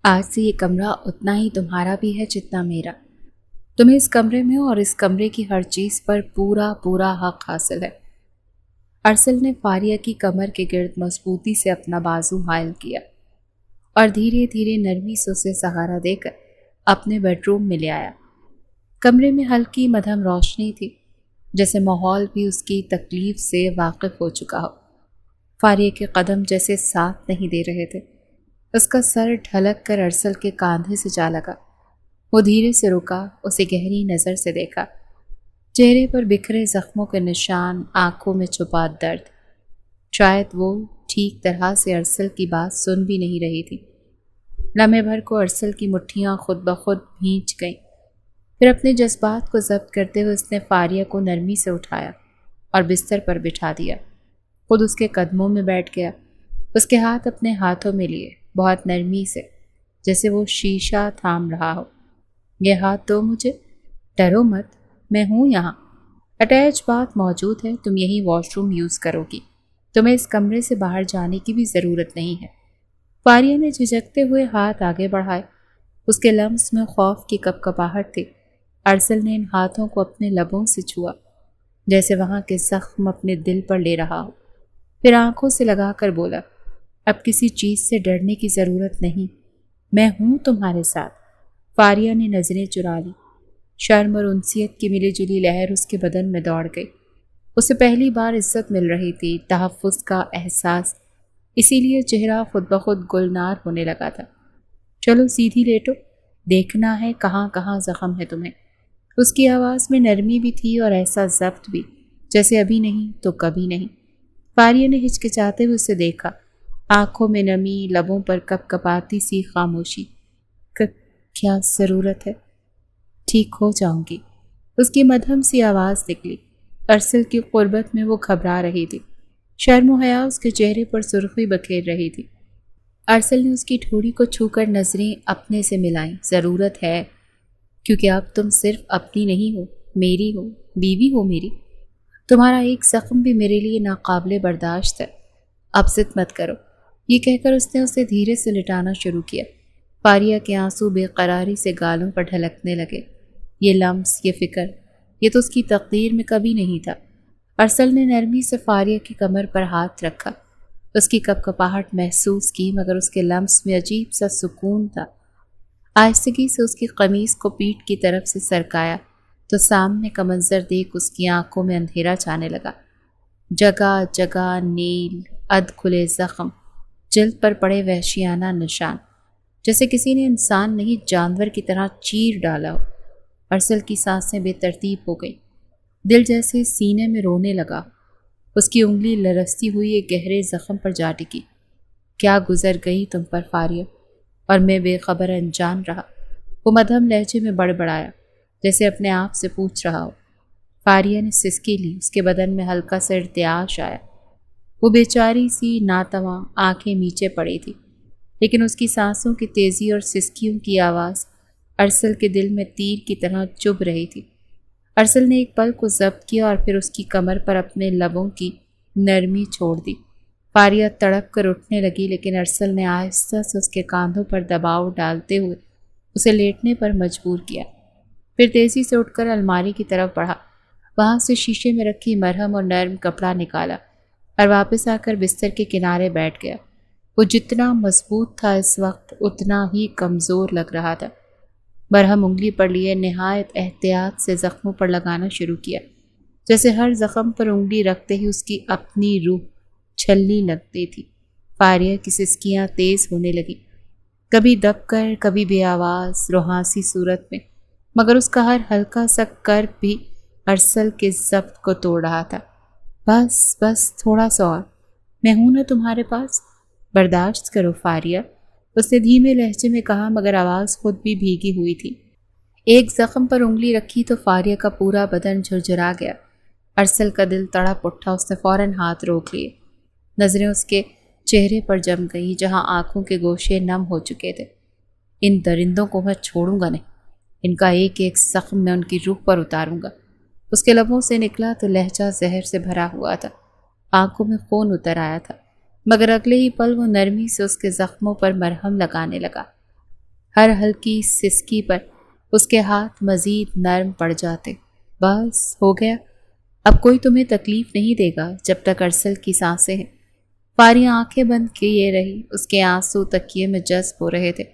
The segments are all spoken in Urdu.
آج سے یہ کمرہ اتنا ہی تمہارا بھی ہے جتنا میرا۔ تمہیں اس کمرے میں اور اس کمرے کی ہر چیز پر پورا پورا حق حاصل ہے۔ ارسل نے فاریہ کی کمر کے گرد مضبوطی سے اپنا بازو حائل کیا اور دھیرے دھیرے نرمی سے اسے سہارا دے کر اپنے بیڈ روم میں لے آیا۔ کمرے میں ہلکی مدھم روشنی تھی، جیسے ماحول بھی اس کی تکلیف سے واقف ہو چکا ہو۔ فاریہ کے قدم جیسے ساتھ نہیں دے رہے تھے۔ اس کا سر ڈھلک کر ارسل کے کاندھے سے جا لگا۔ وہ دھیرے سے رکا، اسے گہری نظر سے دیکھا۔ چہرے پر بکھرے زخموں کے نشان، آنکھوں میں چھپا درد۔ شاید وہ ٹھیک طرح سے ارسل کی بات سن بھی نہیں رہی تھی۔ لمحے بھر کو ارسل کی مٹھیاں خود بخود بھیج گئیں۔ پھر اپنے جذبات کو ضبط کرتے ہوئے اس نے فاریہ کو نرمی سے اٹھایا اور بستر پر بٹھا دیا۔ خود اس کے قدموں میں بیٹھ گیا، اس کے ہاتھ اپنے ہاتھوں میں لیے، بہت نرمی سے، جیسے وہ شیشہ تھام رہا ہو۔ یہ ہاتھ دو مجھے، ڈرو مت، میں ہوں یہاں۔ اٹیچ باتھ موجود ہے، تم یہی واش روم یوز کرو گی، تمہیں اس کمرے سے باہر جانے کی بھی ضرورت نہیں ہے۔ فاریہ نے جھجکتے ہوئے ہاتھ آگے بڑھائے، اس کے لمس میں خوف کی کپکپاہٹ تھی۔ ارسل نے ان ہاتھوں کو اپنے لبوں سے چھوا، جیسے وہاں کے زخم اپنے دل پر لے رہا ہو۔ پھر آنکھوں سے لگا کر بولا، اب کسی چیز سے ڈرنے کی ضرورت نہیں، میں ہوں تمہارے ساتھ۔ فاریہ نے نظریں چرا لی۔ شرم اور انسیت کی ملی جلی لہر اس کے بدن میں دوڑ گئی۔ اسے پہلی بار عزت مل رہی تھی، تحفظ کا احساس، اسی لیے چہرہ خود بخود گلنار ہونے لگا تھا۔ چلو سیدھی لیٹو، دیکھنا ہے کہاں کہاں زخم ہے تمہیں۔ اس کی آواز میں نرمی بھی تھی اور ایسا ضبط بھی، جیسے ابھی نہیں تو کبھی نہیں۔ فاریہ نے ہچکچاتے ہوئے اسے دیکھا، آنکھوں میں نمی، لبوں پر کپکپاتی سی خاموشی۔ کیا ضرورت ہے؟ ٹھیک ہو جاؤں گی، اس کی مدھم سی آواز نکلی۔ ارسل کی قربت میں وہ گھبرا رہی تھی، شرم و حیا اس کے چہرے پر سرخی بکھیر رہی تھی۔ ارسل نے اس کی ٹھوڑی کو چھو کر نظریں اپنے سے ملائیں۔ ضرورت ہے، کیونکہ اب تم صرف اپنی نہیں ہو، میری ہو، بیوی ہو میری۔ تمہارا ایک زخم بھی میرے لیے ناقابل برداشت ہے، اب ضد مت کرو۔ یہ کہہ کر اس نے اسے دھیرے سے لٹانا شروع کیا۔ فاریہ کے آنسو بے قراری سے گالوں پر ڈھلکنے لگے۔ یہ لمس، یہ فکر، یہ تو اس کی تقدیر میں کبھی نہیں تھا۔ ارسل نے نرمی سے فاریہ کی کمر پر ہاتھ رکھا، اس کی کپکپاہٹ محسوس کی، مگر اس کے لمس میں عجیب سا سکون تھا۔ آہستگی سے اس کی قمیص کو پیٹھ کی طرف سے سرکایا تو سامنے کا منظر دیکھ اس کی آنکھوں میں اندھیرا چھانے لگا۔ جگہ جگہ نیل، ادھ کھلے زخم، جلد پر پڑے وحشیانہ نشان، جیسے کسی نے انسان نہیں جانور کی طرح چیر ڈالا ہو۔ ارسل کی سانسیں بے ترتیب ہو گئی، دل جیسے سینے میں رونے لگا۔ اس کی انگلی لرزتی ہوئی ایک گہرے زخم پر جا ٹکی۔ کیا گزر گئی تم پر فاریہ، اور میں بے خبر انجان رہا، وہ مدھم لہجے میں بڑبڑایا، جیسے اپنے آپ سے پوچھ رہا ہو۔ فاریہ نے سسکی لی، اس کے بدن میں ہلکا سا ارتعاش آیا۔ وہ بیچاری سی ناتواں آنکھیں نیچے پڑی تھی، لیکن اس کی سانسوں کی تیزی اور سسکیوں کی آواز ارسل کے دل میں تیر کی طرح چبھ رہی تھی۔ ارسل نے ایک پل کو ضبط کیا اور پھر اس کی کمر پر اپنے لبوں کی نرمی چھوڑ دی۔ فاریہ تڑپ کر اٹھنے لگی، لیکن ارسل نے آہستہ سے اس کے کاندھوں پر دباؤ ڈالتے ہوئے اسے لیٹنے پر مجبور کیا۔ پھر تیزی سے اٹھ کر الماری کی طرف بڑھا، وہاں سے شیشے میں رکھی مرہم اور نرم کپڑا نکالا اور واپس آ کر بستر کے کنارے بیٹھ گیا۔ وہ جتنا مضبوط تھا اس وقت اتنا ہی کمزور لگ رہا تھا۔ مرہم انگلی پر لیے نہایت احتیاط سے زخموں پر لگانا شروع کیا، جیسے ہر زخم پر انگلی رکھتے ہی اس کی اپنی روح چھلنی لگتی تھی۔ فاریہ کی سسکیاں تیز ہونے لگی، کبھی دب کر، کبھی بے آواز، روحانسی صورت میں، مگر اس کا ہر ہلکا سا کرب بھی ارسل کے ضبط کو توڑ رہا تھا۔ بس بس تھوڑا سا اور، میں ہوں نا تمہارے پاس، برداشت کرو فاریہ، اس نے دھیمے لہجے میں کہا، مگر آواز خود بھی بھیگی ہوئی تھی۔ ایک زخم پر انگلی رکھی تو فاریہ کا پورا بدن جھرجھرا گیا۔ ارسل کا دل تڑپ اٹھا، اس نے فوراً ہاتھ روک لیے۔ نظریں اس کے چہرے پر جم گئی، جہاں آنکھوں کے گوشے نم ہو چکے تھے۔ ان درندوں کو میں چھوڑوں گا نہیں، ان کا ایک ایک زخم میں ان کی روح پر اتاروں گا۔ اس کے لبوں سے نکلا تو لہجہ زہر سے بھرا ہوا تھا، آنکھوں میں خون اتر آیا تھا، مگر اگلے ہی پل وہ نرمی سے اس کے زخموں پر مرہم لگانے لگا۔ ہر ہلکی سسکی پر اس کے ہاتھ مزید نرم پڑ جاتے۔ بس ہو گیا، اب کوئی تمہیں تکلیف نہیں دے گا جب تک ارسل کی سانسیں ہیں۔ فاریہ آنکھیں بند کیے رہی، اس کے آنسو تکیے میں جذب ہو رہے تھے،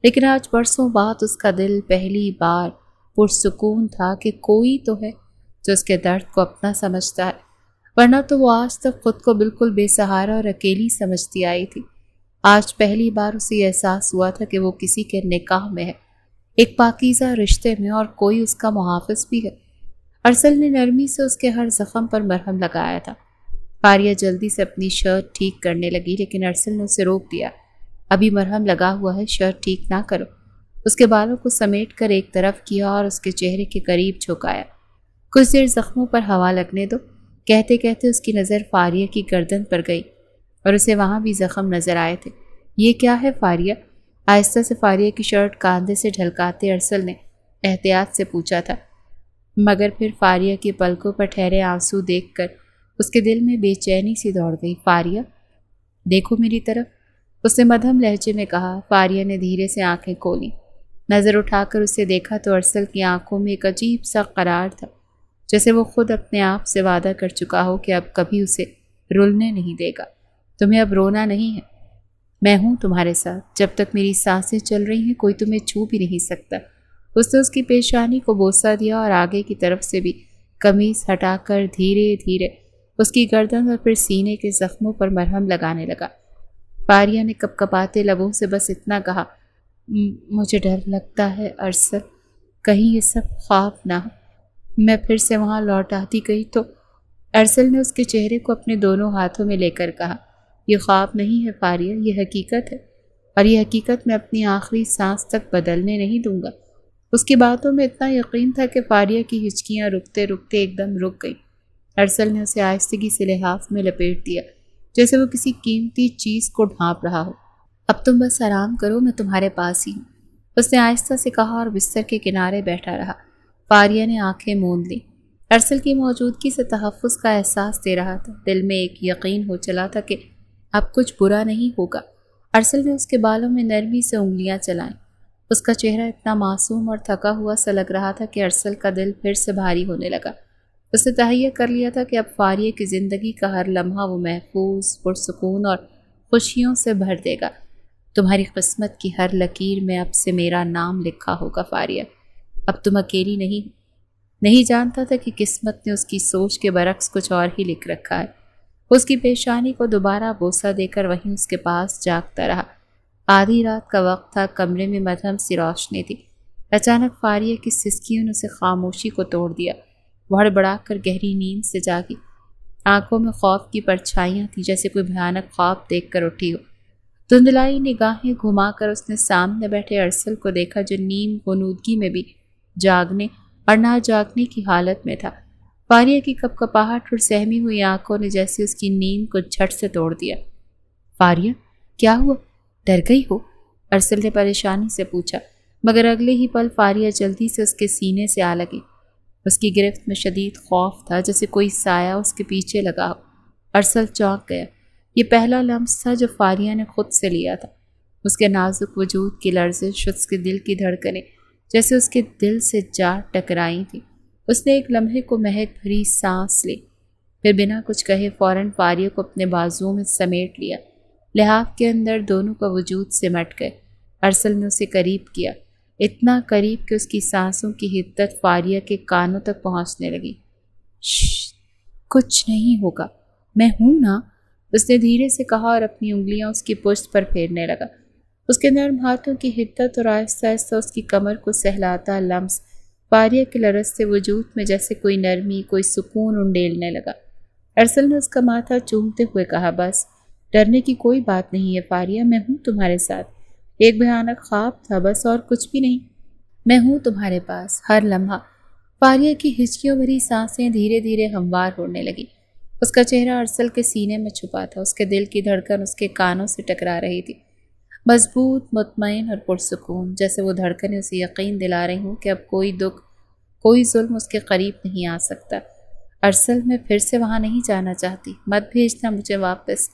لیکن آج برسوں بعد اس کا دل پہلی بار پرسکون تھا کہ کوئی تو ہے جو اس کے درد کو اپنا سمجھتا ہے، ورنہ تو وہ آج تک خود کو بالکل بے سہارا اور اکیلی سمجھتی آئی تھی۔ آج پہلی بار اسے احساس ہوا تھا کہ وہ کسی کے نکاح میں ہے، ایک پاکیزہ رشتے میں، اور کوئی اس کا محافظ بھی ہے۔ ارسل نے نرمی سے اس کے ہر زخم پر مرہم لگایا تھا۔ فاریہ جلدی سے اپنی شرٹ ٹھیک کرنے لگی، لیکن ارسل نے اسے روک دیا۔ ابھی مرہم لگا ہوا ہے، شرٹ ٹھیک نہ کرو۔ اس کے بالوں کو سمیٹ کر ایک طرف کیا اور اس کے چہرے کے قریب جھکایا۔ کچھ دیر زخموں پر ہوا لگنے دو۔ کہتے کہتے اس کی نظر فاریہ کی گردن پر گئی اور اسے وہاں بھی زخم نظر آئے تھے۔ یہ کیا ہے فاریہ؟ آہستہ سے فاریہ کی شرٹ کاندھے سے ڈھلکاتے ارسل نے احتیاط سے پوچھا تھا، مگر پھر فاریہ کے پلکوں پر ٹھہرے آنسو دیکھ کر اس کے دل میں بے چینی سی دوڑ گئی۔ فاریہ دیکھو میری طرف، اس نے مدھم لہجے میں کہا۔ فاریہ نے دھیرے سے آنکھیں کھولی، نظر اٹھا کر اسے دیکھا تو ارسل کی آنکھوں میں ایک عجیب سا قرار تھا، جیسے وہ خود اپنے آپ سے وعدہ کر چکا ہو کہ اب کبھی اسے رلنے نہیں دے گا۔ تمہیں اب رونا نہیں ہے، میں ہوں تمہارے ساتھ، جب تک میری سانسیں چل رہی ہیں کوئی تمہیں چھو بھی نہیں سکتا۔ اس نے اس کی پیشانی کو بوسہ دیا اور آگے کی طرف سے بھی قمیص ہٹا کر دھیرے دھیرے اس کی گردن اور پھر سینے کے زخموں پر مرہم لگانے لگا۔ فاریہ نے کپ کپاتے لبوں سے بس اتنا کہا، مجھے ڈر لگتا ہے ارسل، کہیں یہ سب خواب نہ ہو، میں پھر سے وہاں لوٹ آتی گئی تو۔ ارسل نے اس کے چہرے کو اپنے دونوں ہاتھوں میں لے کر کہا، یہ خواب نہیں ہے فاریہ، یہ حقیقت ہے، اور یہ حقیقت میں اپنی آخری سانس تک بدلنے نہیں دوں گا۔ اس کی باتوں میں اتنا یقین تھا کہ فاریہ کی ہچکیاں رکتے رکتے ایک دم رک گئی۔ ارسل نے اسے آہستگی سے لحاف میں لپیٹ دیا، جیسے وہ کسی قیمتی چیز کو ڈھانپ رہا ہو۔ اب تم بس آرام کرو، میں تمہارے پاس ہی ہوں، اس نے آہستہ سے کہا اور بستر کے کنارے بیٹھا رہا۔ فاریہ نے آنکھیں موند لیں۔ ارسل کی موجودگی سے تحفظ کا احساس دے رہا تھا، دل میں ایک یقین ہو چلا تھا کہ اب کچھ برا نہیں ہوگا۔ ارسل نے اس کے بالوں میں نرمی سے انگلیاں چلائیں۔ اس کا چہرہ اتنا معصوم اور تھکا ہوا سا لگ رہا تھا کہ ارسل کا دل پھر سے بھاری ہونے لگا۔ اس نے تہیہ کر لیا تھا کہ اب فاریہ کی زندگی کا ہر لمحہ وہ محفوظ، پرسکون اور خوشیوں سے بھر دے گا۔ تمہاری قسمت کی ہر لکیر میں اب سے میرا نام لکھا ہوگا فاریہ، اب تم اکیلی نہیں جانتا تھا کہ قسمت نے اس کی سوچ کے برعکس کچھ اور ہی لکھ رکھا ہے۔ اس کی پیشانی کو دوبارہ بوسہ دے کر وہیں اس کے پاس جاگتا رہا۔ آدھی رات کا وقت تھا، کمرے میں مدھم سی روشنی تھی۔ اچانک فاریہ کی سسکیوں نے اسے خاموشی کو توڑ دیا۔ وہ ہڑبڑا کر گہری نیند سے جاگی۔ آنکھوں میں خوف کی پرچھائیاں تھیں، جیسے کوئی بھیانک خواب دیکھ کر اٹھی ہو۔ دھندلائی نگاہیں گھما کر اس نے سامنے بیٹھے ارسل کو دیکھا، جو نیم غنودگی میں بھی جاگنے اور نہ جاگنے کی حالت میں تھا۔ فاریہ کی کپ کپاہٹ اور سہمی ہوئی آنکھوں نے جیسے اس کی نیند کو جھٹ سے توڑ دیا۔ فاریہ کیا ہوا، ڈر گئی ہو؟ ارسل نے پریشانی سے پوچھا، مگر اگلے ہی پل فاریہ جلدی سے اس کے سینے سے آ لگی۔ اس کی گرفت میں شدید خوف تھا، جیسے کوئی سایہ اس کے پیچھے لگا ہو۔ ارسل چونک گیا۔ یہ پہلا لمس تھا جو فاریہ نے خود سے لیا تھا۔ اس کے نازک وجود کی لرزش، اس کے دل کی دھڑکنیں جیسے اس کے دل سے جا ٹکرائی تھی۔ اس نے ایک لمحے کو مہک بھری سانس لی، پھر بنا کچھ کہے فوراً فاریہ کو اپنے بازوؤں میں سمیٹ لیا۔ لحاف کے اندر دونوں کا وجود سمٹ گئے۔ ارسل نے اسے قریب کیا، اتنا قریب کہ اس کی سانسوں کی حدت فاریہ کے کانوں تک پہنچنے لگی۔ شش، کچھ نہیں ہوگا، میں ہوں نا، اس نے دھیرے سے کہا اور اپنی انگلیاں اس کی پشت پر پھیرنے لگا۔ اس کے نرم ہاتھوں کی حدت اور آہستہ آہستہ اس کی کمر کو سہلاتا لمس فاریہ کے لرزتے وجود میں جیسے کوئی نرمی، کوئی سکون انڈیلنے لگا۔ ارسل نے اس کا ماتھا چومتے ہوئے کہا، بس ڈرنے کی کوئی بات نہیں ہے فاریہ، میں ہوں تمہارے ساتھ، ایک بھیانک خواب تھا بس، اور کچھ بھی نہیں، میں ہوں تمہارے پاس ہر لمحہ۔ فاریہ کی ہچکیوں بھری سانسیں دھیرے دھیرے ہموار ہونے لگی۔ اس کا چہرہ ارسل کے سینے میں چھپا تھا، اس کے دل کی دھڑکن اس کے کانوں سے ٹکرا رہی تھی، مضبوط، مطمئن اور پرسکون، جیسے وہ دھڑکنیں اسے یقین دلا رہی ہوں کہ اب کوئی دکھ، کوئی ظلم اس کے قریب نہیں آ سکتا۔ ارسل، میں پھر سے وہاں نہیں جانا چاہتی، مت بھیجنا مجھے واپس،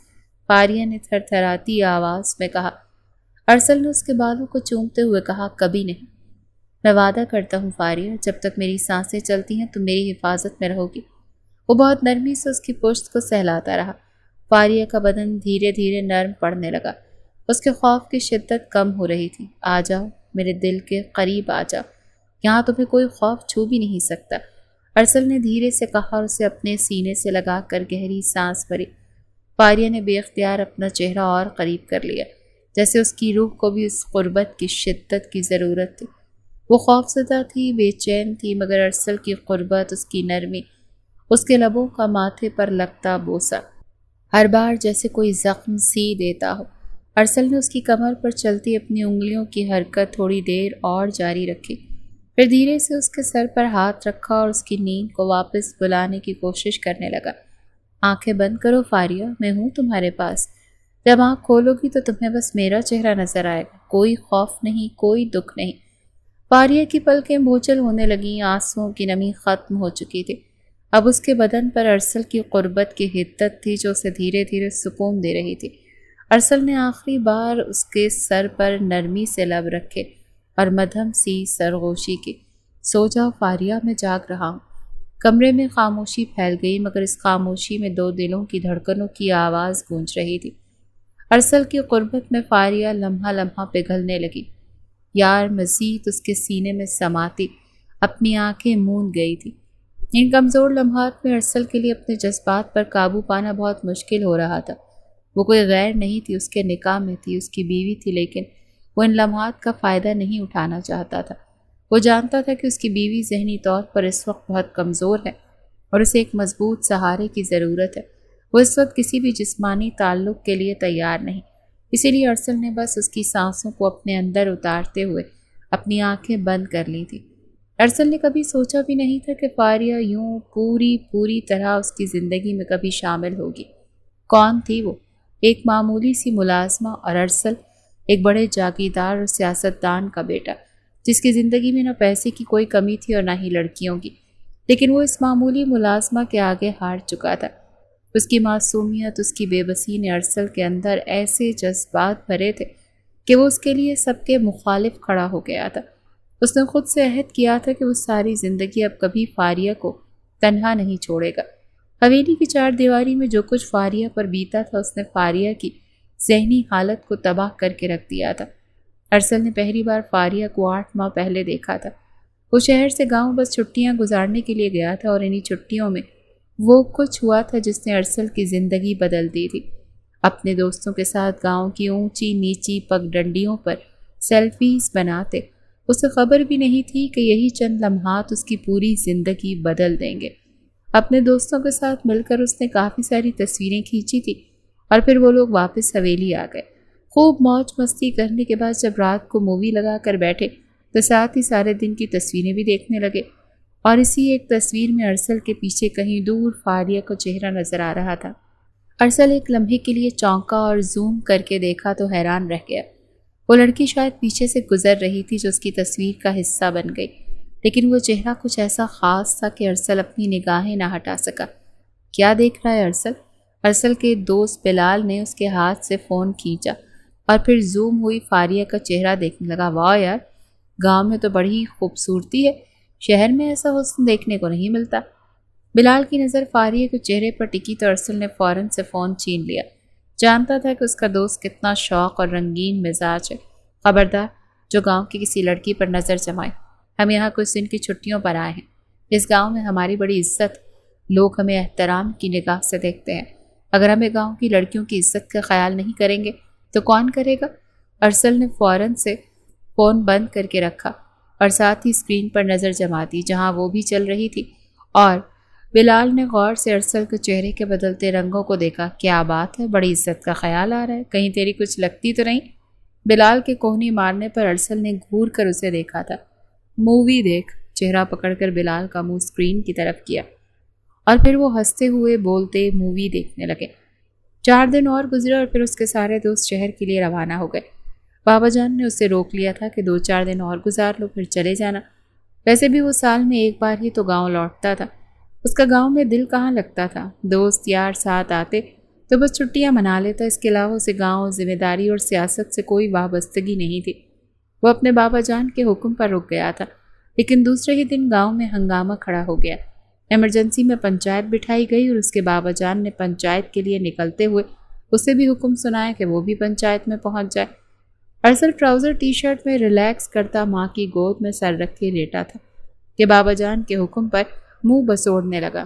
فاریہ نے تھر تھراتی آواز میں کہا۔ ارسل نے اس کے بالوں کو چومتے ہوئے کہا، کبھی نہیں۔ میں وعدہ کرتا ہوں فاریہ، جب تک میری سانسیں چلتی ہیں تم میری حفاظت میں رہو گی۔ وہ بہت نرمی سے اس کی پشت کو سہلاتا رہا۔ فاریہ کا بدن دھیرے دھیرے نرم پڑنے لگا۔ اس کے خوف کی شدت کم ہو رہی تھی۔ آ جاؤ، میرے دل کے قریب آ جاؤ، یہاں تمہیں کوئی خوف چھو بھی نہیں سکتا، ارسل نے دھیرے سے کہا اور اسے اپنے سینے سے لگا کر گہری سانس بھری۔ فاریہ نے بے اختیار اپنا چہرہ اور قریب کر لیا، جیسے اس کی روح کو بھی اس قربت کی شدت کی ضرورت تھی۔ وہ خوفزدہ تھی، بے چین تھی، مگر ارسل کی قربت، اس کی نرمی، اس کے لبوں کا ماتھے پر لگتا بوسہ، ہر بار جیسے کوئی زخم سی دیتا ہو۔ ارسل نے اس کی کمر پر چلتی اپنی انگلیوں کی حرکت تھوڑی دیر اور جاری رکھی، پھر دھیرے سے اس کے سر پر ہاتھ رکھا اور اس کی نیند کو واپس بلانے کی کوشش کرنے لگا۔ آنکھیں بند کرو فاریہ، میں ہوں تمہارے پاس۔ جب آنکھ کھولو گی تو تمہیں بس میرا چہرہ نظر آئے گا، کوئی خوف نہیں، کوئی دکھ نہیں۔ فاریہ کی پلکیں بوجھل ہونے لگیں، آنسوؤں کی نمی ختم ہو چکی تھی۔ اب اس کے بدن پر ارسل کی قربت کی حدت تھی جو اسے دھیرے دھیرے سکون دے رہی تھی۔ ارسل نے آخری بار اس کے سر پر نرمی سے لب رکھے اور مدھم سی سرگوشی کی۔ سو جاؤ فاریہ، میں جاگ رہا ہوں۔ کمرے میں خاموشی پھیل گئی، مگر اس خاموشی میں دو دلوں کی دھڑکنوں کی آواز گونج رہی تھی۔ ارسل کی قربت میں فاریہ لمحہ لمحہ پگھلنے لگی۔ یار مزید اس کے سینے میں سماتی، اپنی آنکھیں موند گئی تھی۔ ان کمزور لمحات میں ارسل کے لیے اپنے جذبات پر قابو پانا بہت مشکل ہو رہا تھا۔ وہ کوئی غیر نہیں تھی، اس کے نکاح میں تھی، اس کی بیوی تھی، لیکن وہ ان لمحات کا فائدہ نہیں اٹھانا چاہتا تھا۔ وہ جانتا تھا کہ اس کی بیوی ذہنی طور پر اس وقت بہت کمزور ہے اور اسے ایک مضبوط سہارے کی ضرورت ہے۔ وہ اس وقت کسی بھی جسمانی تعلق کے لیے تیار نہیں، اسی لیے ارسل نے بس اس کی سانسوں کو اپنے اندر اتارتے ہوئے اپنی آنکھیں بند کر لی تھی۔ ارسل نے کبھی سوچا بھی نہیں تھا کہ فاریہ یوں پوری طرح اس کی زندگی میں کبھی شامل ہوگی۔ کون تھی وہ؟ ایک معمولی سی ملازمہ، اور ارسل ایک بڑے جاگیردار اور سیاستدان کا بیٹا، جس کی زندگی میں نہ پیسے کی کوئی کمی تھی اور نہ ہی لڑکیوں کی، لیکن وہ اس معمولی ملازمہ کے آگے ہار چکا تھا۔ اس کی معصومیت، اس کی بے بسی نے ارسل کے اندر ایسے جذبات بھرے تھے کہ وہ اس کے لیے سب کے مخالف کھڑا ہو گیا تھا۔ اس نے خود سے عہد کیا تھا کہ وہ ساری زندگی اب کبھی فاریہ کو تنہا نہیں چھوڑے گا۔ حویلی کی چار دیواری میں جو کچھ فاریہ پر بیتا تھا، اس نے فاریہ کی ذہنی حالت کو تباہ کر کے رکھ دیا تھا۔ ارسل نے پہلی بار فاریہ کو 8 ماہ پہلے دیکھا تھا۔ وہ شہر سے گاؤں بس چھٹیاں گزارنے کے لیے گیا تھا، اور انہی چھٹیوں میں وہ کچھ ہوا تھا جس نے ارسل کی زندگی بدل دی تھی۔ اپنے دوستوں کے ساتھ گاؤں کی اونچی نیچی پگڈنڈیوں پر سیلفیز بناتے، اسے خبر بھی نہیں تھی کہ یہی چند لمحات اس کی پوری زندگی بدل دیں گے۔ اپنے دوستوں کے ساتھ مل کر اس نے کافی ساری تصویریں کھینچی تھی، اور پھر وہ لوگ واپس حویلی آ گئے۔ خوب موج مستی کرنے کے بعد جب رات کو مووی لگا کر بیٹھے تو ساتھ ہی سارے دن کی تصویریں بھی دیکھنے لگے، اور اسی ایک تصویر میں ارسل کے پیچھے کہیں دور فاریہ کا چہرہ نظر آ رہا تھا۔ ارسل ایک لمحے کے لیے چونکا اور زوم کر کے دیکھا تو حیران رہ گیا۔ وہ لڑکی شاید پیچھے سے گزر رہی تھی جو اس کی تصویر کا حصہ بن گئی، لیکن وہ چہرہ کچھ ایسا خاص تھا کہ ارسل اپنی نگاہیں نہ ہٹا سکا۔ کیا دیکھ رہا ہے ارسل؟ ارسل کے دوست بلال نے اس کے ہاتھ سے فون کھینچا اور پھر زوم ہوئی فاریہ کا چہرہ دیکھنے لگا۔ واہ یار، گاؤں میں تو بڑی خوبصورتی ہے، شہر میں ایسا حسن دیکھنے کو نہیں ملتا۔ بلال کی نظر فاریہ کے چہرے پر ٹکی تو ارسل نے فوراً سے فون چھین لیا۔ جانتا تھا کہ اس کا دوست کتنا شوق اور رنگین مزاج ہے۔ خبردار جو گاؤں کی کسی لڑکی پر نظر جمائے، ہم یہاں کچھ دن کی چھٹیوں پر آئے ہیں۔ اس گاؤں میں ہماری بڑی عزت، لوگ ہمیں احترام کی نگاہ سے دیکھتے ہیں۔ اگر ہمیں گاؤں کی لڑکیوں کی عزت کا خیال نہیں کریں گے تو کون کرے گا؟ ارسل نے فوراً سے فون بند کر کے رکھا اور ساتھ ہی اسکرین پر نظر جما دی جہاں وہ بھی چل رہی تھی، اور بلال نے غور سے ارسل کے چہرے کے بدلتے رنگوں کو دیکھا۔ کیا بات ہے، بڑی عزت کا خیال آ رہا ہے، کہیں تیری کچھ لگتی تو نہیں؟ بلال کے کوہنی مارنے پر ارسل نے گھور کر اسے دیکھا تھا۔ مووی دیکھ، چہرہ پکڑ کر بلال کا منہ اسکرین کی طرف کیا، اور پھر وہ ہنستے ہوئے بولتے مووی دیکھنے لگے۔ 4 دن اور گزرے اور پھر اس کے سارے دوست شہر کے لیے روانہ ہو گئے۔ بابا جان نے اسے روک لیا تھا کہ 2-4 دن اور گزار لو پھر چلے جانا۔ ویسے بھی وہ سال میں ایک بار ہی تو گاؤں لوٹتا تھا، اس کا گاؤں میں دل کہاں لگتا تھا۔ دوست یار ساتھ آتے تو بس چھٹیاں منا لیتا، اس کے علاوہ اسے گاؤں، ذمہ داری اور سیاست سے کوئی وابستگی نہیں تھی۔ وہ اپنے بابا جان کے حکم پر رک گیا تھا، لیکن دوسرے ہی دن گاؤں میں ہنگامہ کھڑا ہو گیا۔ ایمرجنسی میں پنچایت بٹھائی گئی اور اس کے بابا جان نے پنچایت کے لیے نکلتے ہوئے اسے بھی حکم سنایا کہ وہ بھی پنچایت میں پہنچ جائے۔ ارسل ٹراؤزر ٹی شرٹ میں ریلیکس کرتا ماں کی گود میں سر رکھے لیٹا تھا کہ بابا جان کے حکم پر منہ بسوڑنے لگا۔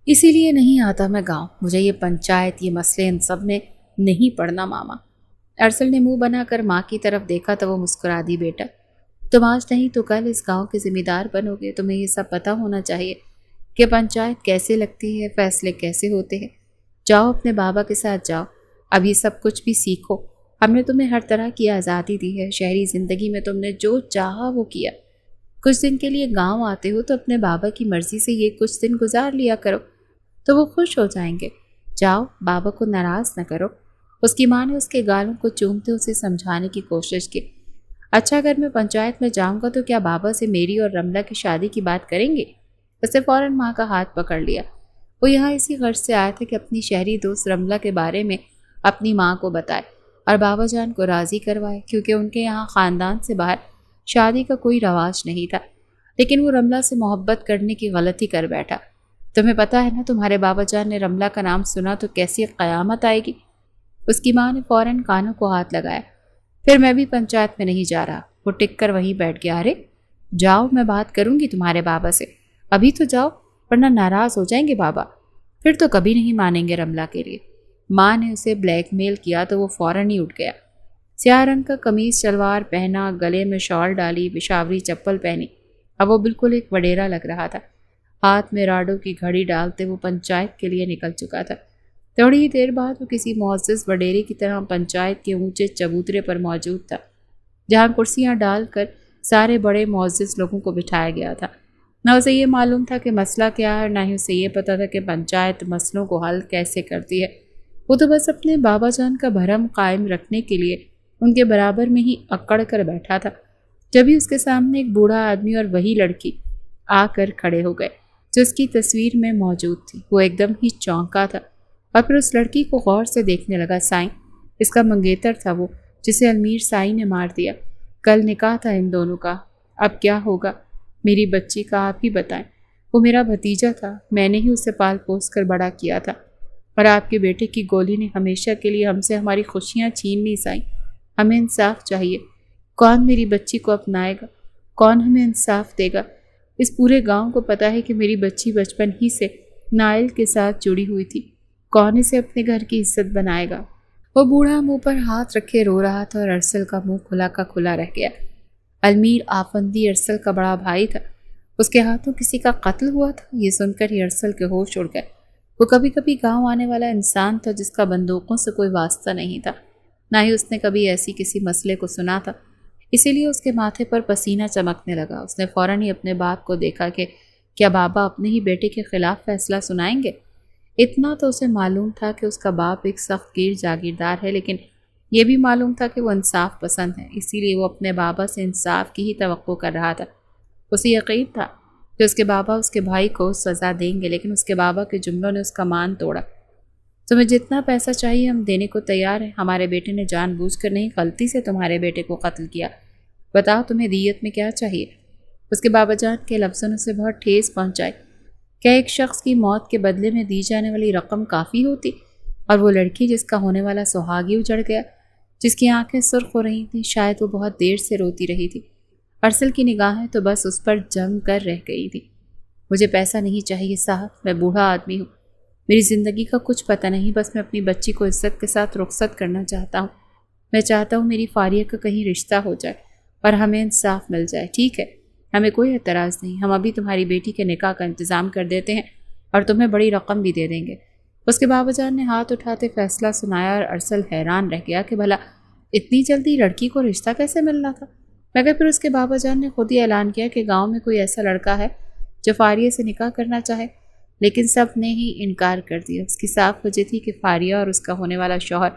اسی لیے نہیں آتا میں گاؤں، مجھے یہ پنچایت، یہ مسئلے، ان سب میں نہیں پڑنا ماما۔ ارسل نے منہ بنا کر ماں کی طرف دیکھا تو وہ مسکرا دی، بیٹا تم آج نہیں تو کل اس گاؤں کے ذمہ دار بنو گے، تمہیں یہ سب پتہ ہونا چاہیے کہ پنچایت کیسے لگتی ہے، فیصلے کیسے ہوتے ہیں۔ جاؤ اپنے بابا کے ساتھ جاؤ، اب یہ سب کچھ بھی سیکھو۔ ہم نے تمہیں ہر طرح کی آزادی دی ہے، شہری زندگی میں تم نے جو چاہا وہ کیا۔ کچھ دن کے لیے گاؤں آتے ہو تو اپنے بابا کی مرضی سے یہ کچھ دن گزار لیا کرو تو وہ خوش ہو جائیں گے۔ جاؤ، بابا کو ناراض نہ کرو۔ اس کی ماں نے اس کے گالوں کو چومتے اسے سمجھانے کی کوشش کی۔ اچھا، اگر میں پنچایت میں جاؤں گا تو کیا بابا سے میری اور رملہ کی شادی کی بات کریں گے؟ اسے فوراً ماں کا ہاتھ پکڑ لیا۔ وہ یہاں اسی غرض سے آیا تھا کہ اپنی شہری دوست رملہ کے بارے میں اپنی ماں کو بتائے اور بابا جان کو راضی کروائے، کیونکہ ان کے یہاں خاندان سے باہر شادی کا کوئی رواج نہیں تھا۔ لیکن وہ رملہ سے محبت کرنے کی غلطی کر بیٹھا۔ تمہیں پتہ ہے نا، تمہارے بابا جان نے رملہ کا نام سنا تو کیسی قیامت آئے گی۔ اس کی ماں نے فوراً کانوں کو ہاتھ لگایا۔ پھر میں بھی پنچایت میں نہیں جا رہا۔ وہ ٹک کر وہیں بیٹھ گیا۔ ارے جاؤ، میں بات کروں گی تمہارے بابا سے، ابھی تو جاؤ ورنہ ناراض ہو جائیں گے بابا، پھر تو کبھی نہیں مانیں گے رملہ کے لیے۔ ماں نے اسے بلیک میل کیا تو وہ فوراً ہی اٹھ گیا۔ سیاہ رنگ کا قمیص شلوار پہنا، گلے میں شال ڈالی، پشاوری چپل پہنی، اب وہ بالکل ایک وڈیرا لگ رہا تھا۔ ہاتھ میں راڈو کی گھڑی ڈالتے وہ پنچایت کے لیے نکل چکا تھا۔ تھوڑی ہی دیر بعد وہ کسی معزز وڈیرے کی طرح پنچایت کے اونچے چبوترے پر موجود تھا، جہاں کرسیاں ڈال کر سارے بڑے معزز لوگوں کو بٹھایا گیا تھا۔ نہ اسے یہ معلوم تھا کہ مسئلہ کیا ہے، نہ ہی اسے یہ پتا تھا کہ پنچایت مسئلوں کو حل کیسے کرتی ہے۔ وہ تو بس اپنے بابا جان کا بھرم قائم رکھنے کے لیے ان کے برابر میں ہی اکڑ کر بیٹھا تھا۔ جبھی اس کے سامنے ایک بوڑھا آدمی اور وہی لڑکی آ کر کھڑے ہو گئے جو اس کی تصویر میں موجود تھی۔ وہ ایک دم ہی چونکا تھا اور پھر اس لڑکی کو غور سے دیکھنے لگا۔ سائیں، اس کا منگیتر تھا وہ، جسے المیر سائیں نے مار دیا۔ کل نکاح تھا ان دونوں کا، اب کیا ہوگا؟ میری بچی کا آپ ہی بتائیں۔ وہ میرا بھتیجا تھا، میں نے ہی اسے پال پوس کر بڑا کیا تھا، اور آپ کے بیٹے کی گولی نے ہمیشہ کے لیے ہم سے ہماری خوشیاں چھین لی۔ سائیں، ہمیں انصاف چاہیے۔ کون میری بچی کو اپنائے گا؟ کون ہمیں انصاف دے گا؟ اس پورے گاؤں کو پتا ہے کہ میری بچی بچپن ہی سے نائل کے ساتھ جڑی ہوئی تھی، کون اسے اپنے گھر کی عزت بنائے گا؟ وہ بوڑھا منہ پر ہاتھ رکھے رو رہا تھا اور ارسل کا منہ کھلا کا کھلا رہ گیا۔ المیر آفندی ارسل کا بڑا بھائی تھا، اس کے ہاتھوں کسی کا قتل ہوا تھا۔ یہ سن کر ہی ارسل کے ہوش اڑ گئے۔ وہ کبھی کبھی گاؤں آنے والا انسان تھا جس کا بندوقوں سے کوئی واسطہ نہیں تھا، نہ ہی اس نے کبھی ایسی کسی مسئلے کو سنا تھا، اسی لیے اس کے ماتھے پر پسینہ چمکنے لگا۔ اس نے فوراً ہی اپنے باپ کو دیکھا کہ کیا بابا اپنے ہی بیٹے کے خلاف فیصلہ سنائیں گے۔ اتنا تو اسے معلوم تھا کہ اس کا باپ ایک سخت گیر جاگیردار ہے، لیکن یہ بھی معلوم تھا کہ وہ انصاف پسند ہے، اسی لیے وہ اپنے بابا سے انصاف کی ہی توقع کر رہا تھا۔ اسے یقین تھا کہ اس کے بابا اس کے بھائی کو سزا دیں گے، لیکن اس کے بابا کے جملوں نے اس کا مان توڑا۔ تمہیں جتنا پیسہ چاہیے ہم دینے کو تیار ہیں، ہمارے بیٹے نے جان بوجھ کر نہیں، غلطی سے تمہارے بیٹے کو قتل کیا، بتاؤ تمہیں دیت میں کیا چاہیے؟ اس کے بابا جان کے لفظوں نے اسے بہت ٹھیس پہنچائی۔ کیا ایک شخص کی موت کے بدلے میں دی جانے والی رقم کافی ہوتی؟ اور وہ لڑکی جس کا ہونے والا سہاگی اجڑ گیا، جس کی آنکھیں سرخ ہو رہی تھیں، شاید وہ بہت دیر سے روتی رہی تھی۔ ارسل کی نگاہیں تو بس اس پر جم کر رہ گئی تھی۔ مجھے پیسہ نہیں چاہیے صاحب، میں بوڑھا آدمی ہوں، میری زندگی کا کچھ پتہ نہیں، بس میں اپنی بچی کو عزت کے ساتھ رخصت کرنا چاہتا ہوں۔ میں چاہتا ہوں میری فاریہ کا کہیں رشتہ ہو جائے اور ہمیں انصاف مل جائے، ٹھیک ہے؟ ہمیں کوئی اعتراض نہیں، ہم ابھی تمہاری بیٹی کے نکاح کا انتظام کر دیتے ہیں اور تمہیں بڑی رقم بھی دے دیں گے۔ اس کے بابا جان نے ہاتھ اٹھاتے فیصلہ سنایا اور ارسل حیران رہ گیا کہ بھلا اتنی جلدی لڑکی کو رشتہ کیسے ملنا تھا؟ مگر پھر اس کے بابا جان نے خود ہی اعلان کیا کہ گاؤں میں کوئی ایسا لڑکا ہے جو فاریہ سے نکاح کرنا چاہے، لیکن سب نے ہی انکار کر دیا۔ اس کی صاف وجہ تھی کہ فاریہ اور اس کا ہونے والا شوہر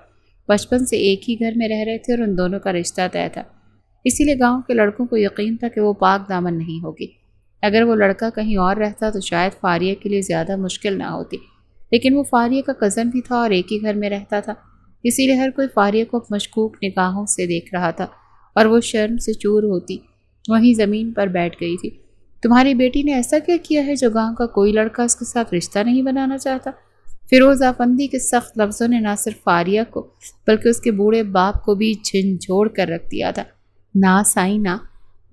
بچپن سے ایک ہی گھر میں رہ رہے تھے اور ان دونوں کا رشتہ طے تھا، اسی لیے گاؤں کے لڑکوں کو یقین تھا کہ وہ پاک دامن نہیں ہوگی۔ اگر وہ لڑکا کہیں اور رہتا تو شاید فاریہ کے لیے زیادہ مشکل نہ ہوتی، لیکن وہ فاریہ کا کزن بھی تھا اور ایک ہی گھر میں رہتا تھا، اسی لیے ہر کوئی فاریہ کو مشکوک نگاہوں سے دیکھ رہا تھا اور وہ شرم سے چور ہوتی وہیں زمین پر بیٹھ گئی تھی۔ تمہاری بیٹی نے ایسا کیا کیا ہے جو گاؤں کا کوئی لڑکا اس کے ساتھ رشتہ نہیں بنانا چاہتا؟ فیروز آفندی کے سخت لفظوں نے نہ صرف فاریہ کو بلکہ اس کے بوڑھے باپ کو بھی جھنجھوڑ کر رکھ دیا تھا۔ نا سائیں نا،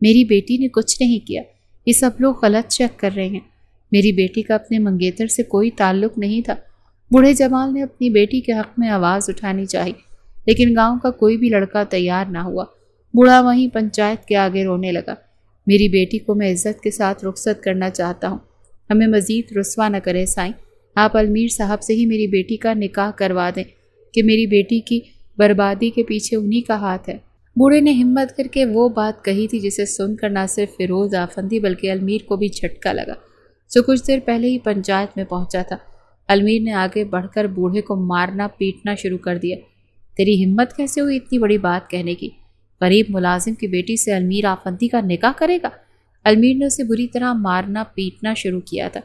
میری بیٹی نے کچھ نہیں کیا، یہ سب لوگ غلط شک کر رہے ہیں۔ میری بیٹی کا اپنے منگیتر سے کوئی تعلق نہیں تھا۔ بوڑھے جمال نے اپنی بیٹی کے حق میں آواز اٹھانی چاہی، لیکن گاؤں کا کوئی بھی لڑکا تیار نہ ہوا۔ بوڑھا وہیں پنچایت کے آگے رونے لگا۔ میری بیٹی کو میں عزت کے ساتھ رخصت کرنا چاہتا ہوں، ہمیں مزید رسوا نہ کرے سائیں۔ آپ المیر صاحب سے ہی میری بیٹی کا نکاح کروا دیں کہ میری بیٹی کی بربادی کے پیچھے انہی کا ہاتھ ہے۔ بوڑھے نے ہمت کر کے وہ بات کہی تھی جسے سن کر نہ صرف فیروز آفندی بلکہ المیر کو بھی جھٹکا لگا، جو کچھ دیر پہلے ہی پنچایت میں پہنچا تھا۔ المیر نے آگے بڑھ کر بوڑھے کو مارنا پیٹنا شروع کر دیا۔ تیری ہمت کیسے ہوئی اتنی بڑی بات کہنے کی؟ غریب ملازم کی بیٹی سے المیر آفندی کا نکاح کرے گا؟ المیر نے اسے بری طرح مارنا پیٹنا شروع کیا تھا،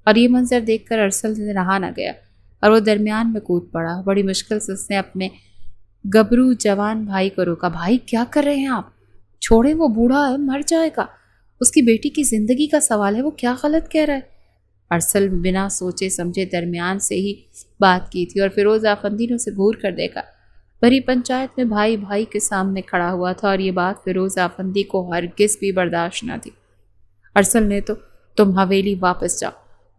اور یہ منظر دیکھ کر ارسل سے رہا نہ گیا اور وہ درمیان میں کود پڑا۔ بڑی مشکل سے اس نے اپنے گبرو جوان بھائی کو روکا۔ بھائی کیا کر رہے ہیں آپ؟ چھوڑے، وہ بوڑھا ہے، مر جائے گا، اس کی بیٹی کی زندگی کا سوال ہے، وہ کیا غلط کہہ رہا ہے؟ ارسل بنا سوچے سمجھے درمیان سے ہی بات کی تھی اور فیروز آفندی نے اسے گھور کر دیکھا۔ بھری پنچایت میں بھائی بھائی کے سامنے کھڑا ہوا تھا اور یہ بات فیروز آفندی کو ہرگز بھی برداشت نہ تھی۔ ارسل نے تو تم حویلی واپس جاؤ،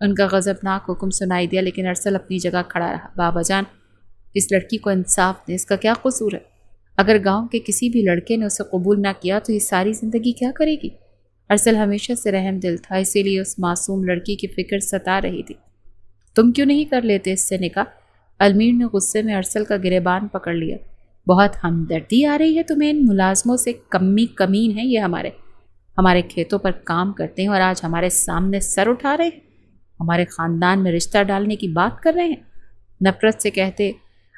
ان کا غضبناک حکم سنائی دیا، لیکن ارسل اپنی جگہ کھڑا رہا۔ بابا جان، اس لڑکی کو انصاف دیں، اس کا کیا قصور ہے؟ اگر گاؤں کے کسی بھی لڑکے نے اسے قبول نہ کیا تو یہ ساری زندگی کیا کرے گی؟ ارسل ہمیشہ سے رحم دل تھا، اسی لیے اس معصوم لڑکی کی فکر ستا رہی تھی۔ تم کیوں نہیں کر لیتے اس سے نکاح؟ المیر نے غصے میں ارسل کا گریبان پکڑ لیا۔ بہت ہمدردی آ رہی ہے تمہیں ان ملازموں سے، کمین ہیں یہ، ہمارے کھیتوں پر کام کرتے ہیں اور آج ہمارے سامنے سر اٹھا رہے ہیں، ہمارے خاندان میں رشتہ ڈالنے کی بات کر رہے ہیں۔ نفرت سے کہتے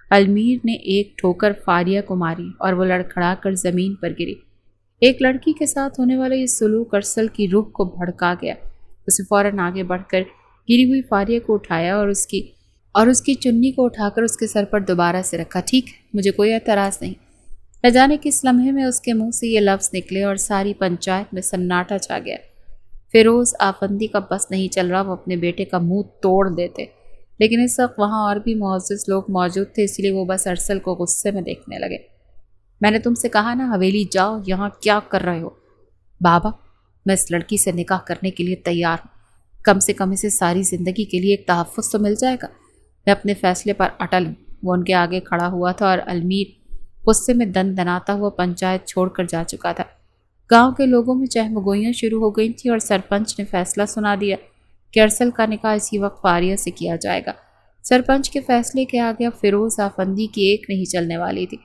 المیر نے ایک ٹھوکر فاریہ کو ماری اور وہ لڑکھڑا کر زمین پر گری۔ ایک لڑکی کے ساتھ ہونے والا یہ سلوک ارسل کی روح کو بھڑکا گیا۔ اسے فوراً آگے بڑھ کر گری ہوئی فاریہ کو اٹھایا اور اس کی چنی کو اٹھا کر اس کے سر پر دوبارہ سے رکھا۔ ٹھیک ہے، مجھے کوئی اعتراض نہیں۔ نہ جانے کس لمحے میں اس کے منہ سے یہ لفظ نکلے اور ساری پنچایت میں سناٹا چھا گیا۔ فیروز آفندی کا بس نہیں چل رہا، وہ اپنے بیٹے کا منہ توڑ دیتے، لیکن اس وقت وہاں اور بھی معزز لوگ موجود تھے، اس لیے وہ بس ارسل کو غصے میں دیکھنے لگے۔ میں نے تم سے کہا نا حویلی جاؤ، یہاں کیا کر رہے ہو؟ بابا، میں اس لڑکی سے نکاح کرنے کے لیے تیار ہوں، کم سے کم اسے ساری زندگی کے لیے ایک تحفظ تو مل جائے گا۔ میں اپنے فیصلے پر اٹل ہوں۔ وہ ان کے آگے کھڑا ہوا تھا اور المیر غصے میں دن دناتا ہوا پنچایت چھوڑ کر جا چکا تھا۔ گاؤں کے لوگوں میں چہمگوئیاں شروع ہو گئی تھیں اور سرپنچ نے فیصلہ سنا دیا کہ ارسل کا نکاح اسی وقت فاریہ سے کیا جائے گا۔ سرپنچ کے فیصلے کے آگے اب فیروز آفندی کی ایک نہیں چلنے والی تھی،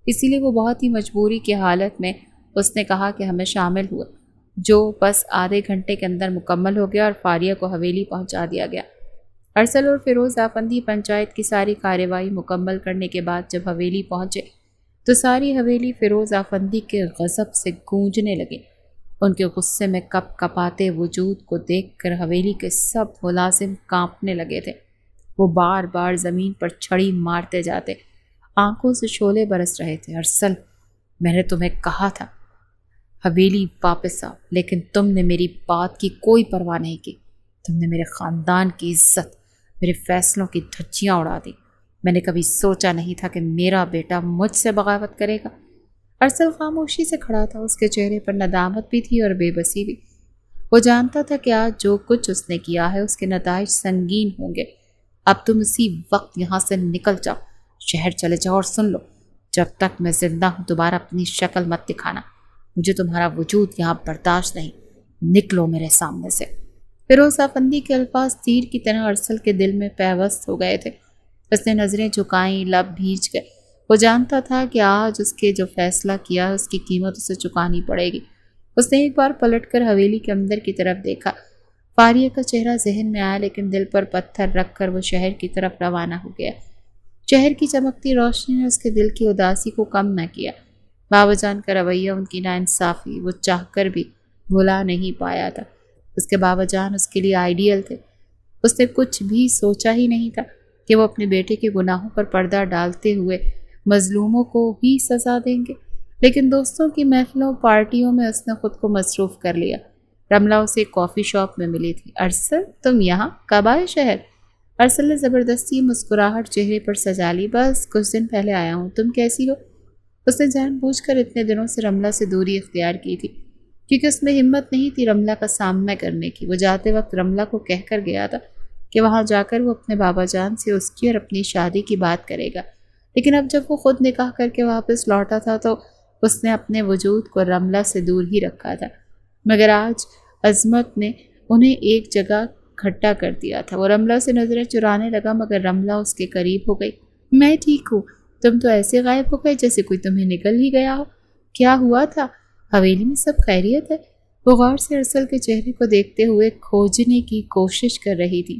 اسی لیے وہ بہت ہی مجبوری کی حالت میں اس نے کہا کہ ہمیں شامل ہوئے، جو بس آدھے گھنٹے کے اندر مکمل ہو گیا اور فاریہ کو حویلی پہنچا دیا گیا۔ ارسل اور فیروز آفندی پنچایت کی ساری کارروائی مکمل کرنے کے بعد جب حویلی پہنچے تو ساری حویلی فیروز آفندی کے غضب سے گونجنے لگی۔ ان کے غصے میں کپ کپاتے وجود کو دیکھ کر حویلی کے سب ملازم کانپنے لگے تھے۔ وہ بار بار زمین پر چھڑی مارتے جاتے، آنکھوں سے شعلے برس رہے تھے۔ ارسل، میں نے تمہیں کہا تھا حویلی واپس آؤ، لیکن تم نے میری بات کی کوئی پرواہ نہیں کی۔ تم نے میرے خاندان کی عزت، میرے فیصلوں کی دھجیاں اڑا دی۔ میں نے کبھی سوچا نہیں تھا کہ میرا بیٹا مجھ سے بغاوت کرے گا۔ ارسل خاموشی سے کھڑا تھا، اس کے چہرے پر ندامت بھی تھی اور بے بسی بھی۔ وہ جانتا تھا کہ آج جو کچھ اس نے کیا ہے اس کے نتائج سنگین ہوں گے۔ اب تم اسی وقت یہاں سے نکل جاؤ، شہر چلے جاؤ اور سن لو، جب تک میں زندہ ہوں دوبارہ اپنی شکل مت دکھانا، مجھے تمہارا وجود یہاں برداشت نہیں، نکلو میرے سامنے سے۔ فیروز آفندی کے الفاظ تیر کی طرح ارسل کے دل میں پیوست ہو گئے تھے۔ اس نے نظریں جھکائیں، لب بھیج گئے۔ وہ جانتا تھا کہ آج اس کے جو فیصلہ کیا ہے اس کی قیمت اسے چکانی پڑے گی۔ اس نے ایک بار پلٹ کر حویلی کے اندر کی طرف دیکھا۔ فاریہ کا چہرہ ذہن میں آیا، لیکن دل پر پتھر رکھ کر وہ شہر کی طرف روانہ ہو گیا۔ شہر کی چمکتی روشنی نے اس کے دل کی اداسی کو کم نہ کیا۔ بابا جان کا رویہ، ان کی ناانصافی، وہ چاہ کر بھی بھلا نہیں پایا تھا۔ اس کے بابا جان اس کے لیے آئیڈیل تھے۔ اس نے کچھ بھی سوچا ہی نہیں تھا کہ وہ اپنے بیٹے کے گناہوں پر پردہ ڈالتے ہوئے مظلوموں کو ہی سزا دیں گے، لیکن دوستوں کی محفلوں پارٹیوں میں اس نے خود کو مصروف کر لیا۔ رملہ اسے ایک کافی شاپ میں ملی تھی۔ ارسل، تم یہاں کب آئے شہر؟ ارسل نے زبردستی مسکراہٹ چہرے پر سجا لی۔ بس کچھ دن پہلے آیا ہوں، تم کیسی ہو؟ اس نے جان بوجھ کر اتنے دنوں سے رملہ سے دوری اختیار کی تھی، کیونکہ اس میں ہمت نہیں تھی رملہ کا سامنا کرنے کی۔ وہ جاتے وقت رملہ کو کہہ کر گیا تھا کہ وہاں جا کر وہ اپنے بابا جان سے اس کی اور اپنی شادی کی بات کرے گا، لیکن اب جب وہ خود نکاح کر کے واپس لوٹا تھا تو اس نے اپنے وجود کو رملہ سے دور ہی رکھا تھا۔ مگر آج عظمت نے انہیں ایک جگہ کھٹا کر دیا تھا۔ وہ رملہ سے نظریں چرانے لگا مگر رملہ اس کے قریب ہو گئی۔ میں ٹھیک ہوں، تم تو ایسے غائب ہو گئے جیسے کوئی تمہیں نکل ہی گیا ہو۔ کیا ہوا تھا؟ حویلی میں سب خیریت ہے؟ وہ غور سے ارسل کے چہرے کو دیکھتے ہوئے کھوجنے کی کوشش کر رہی تھی۔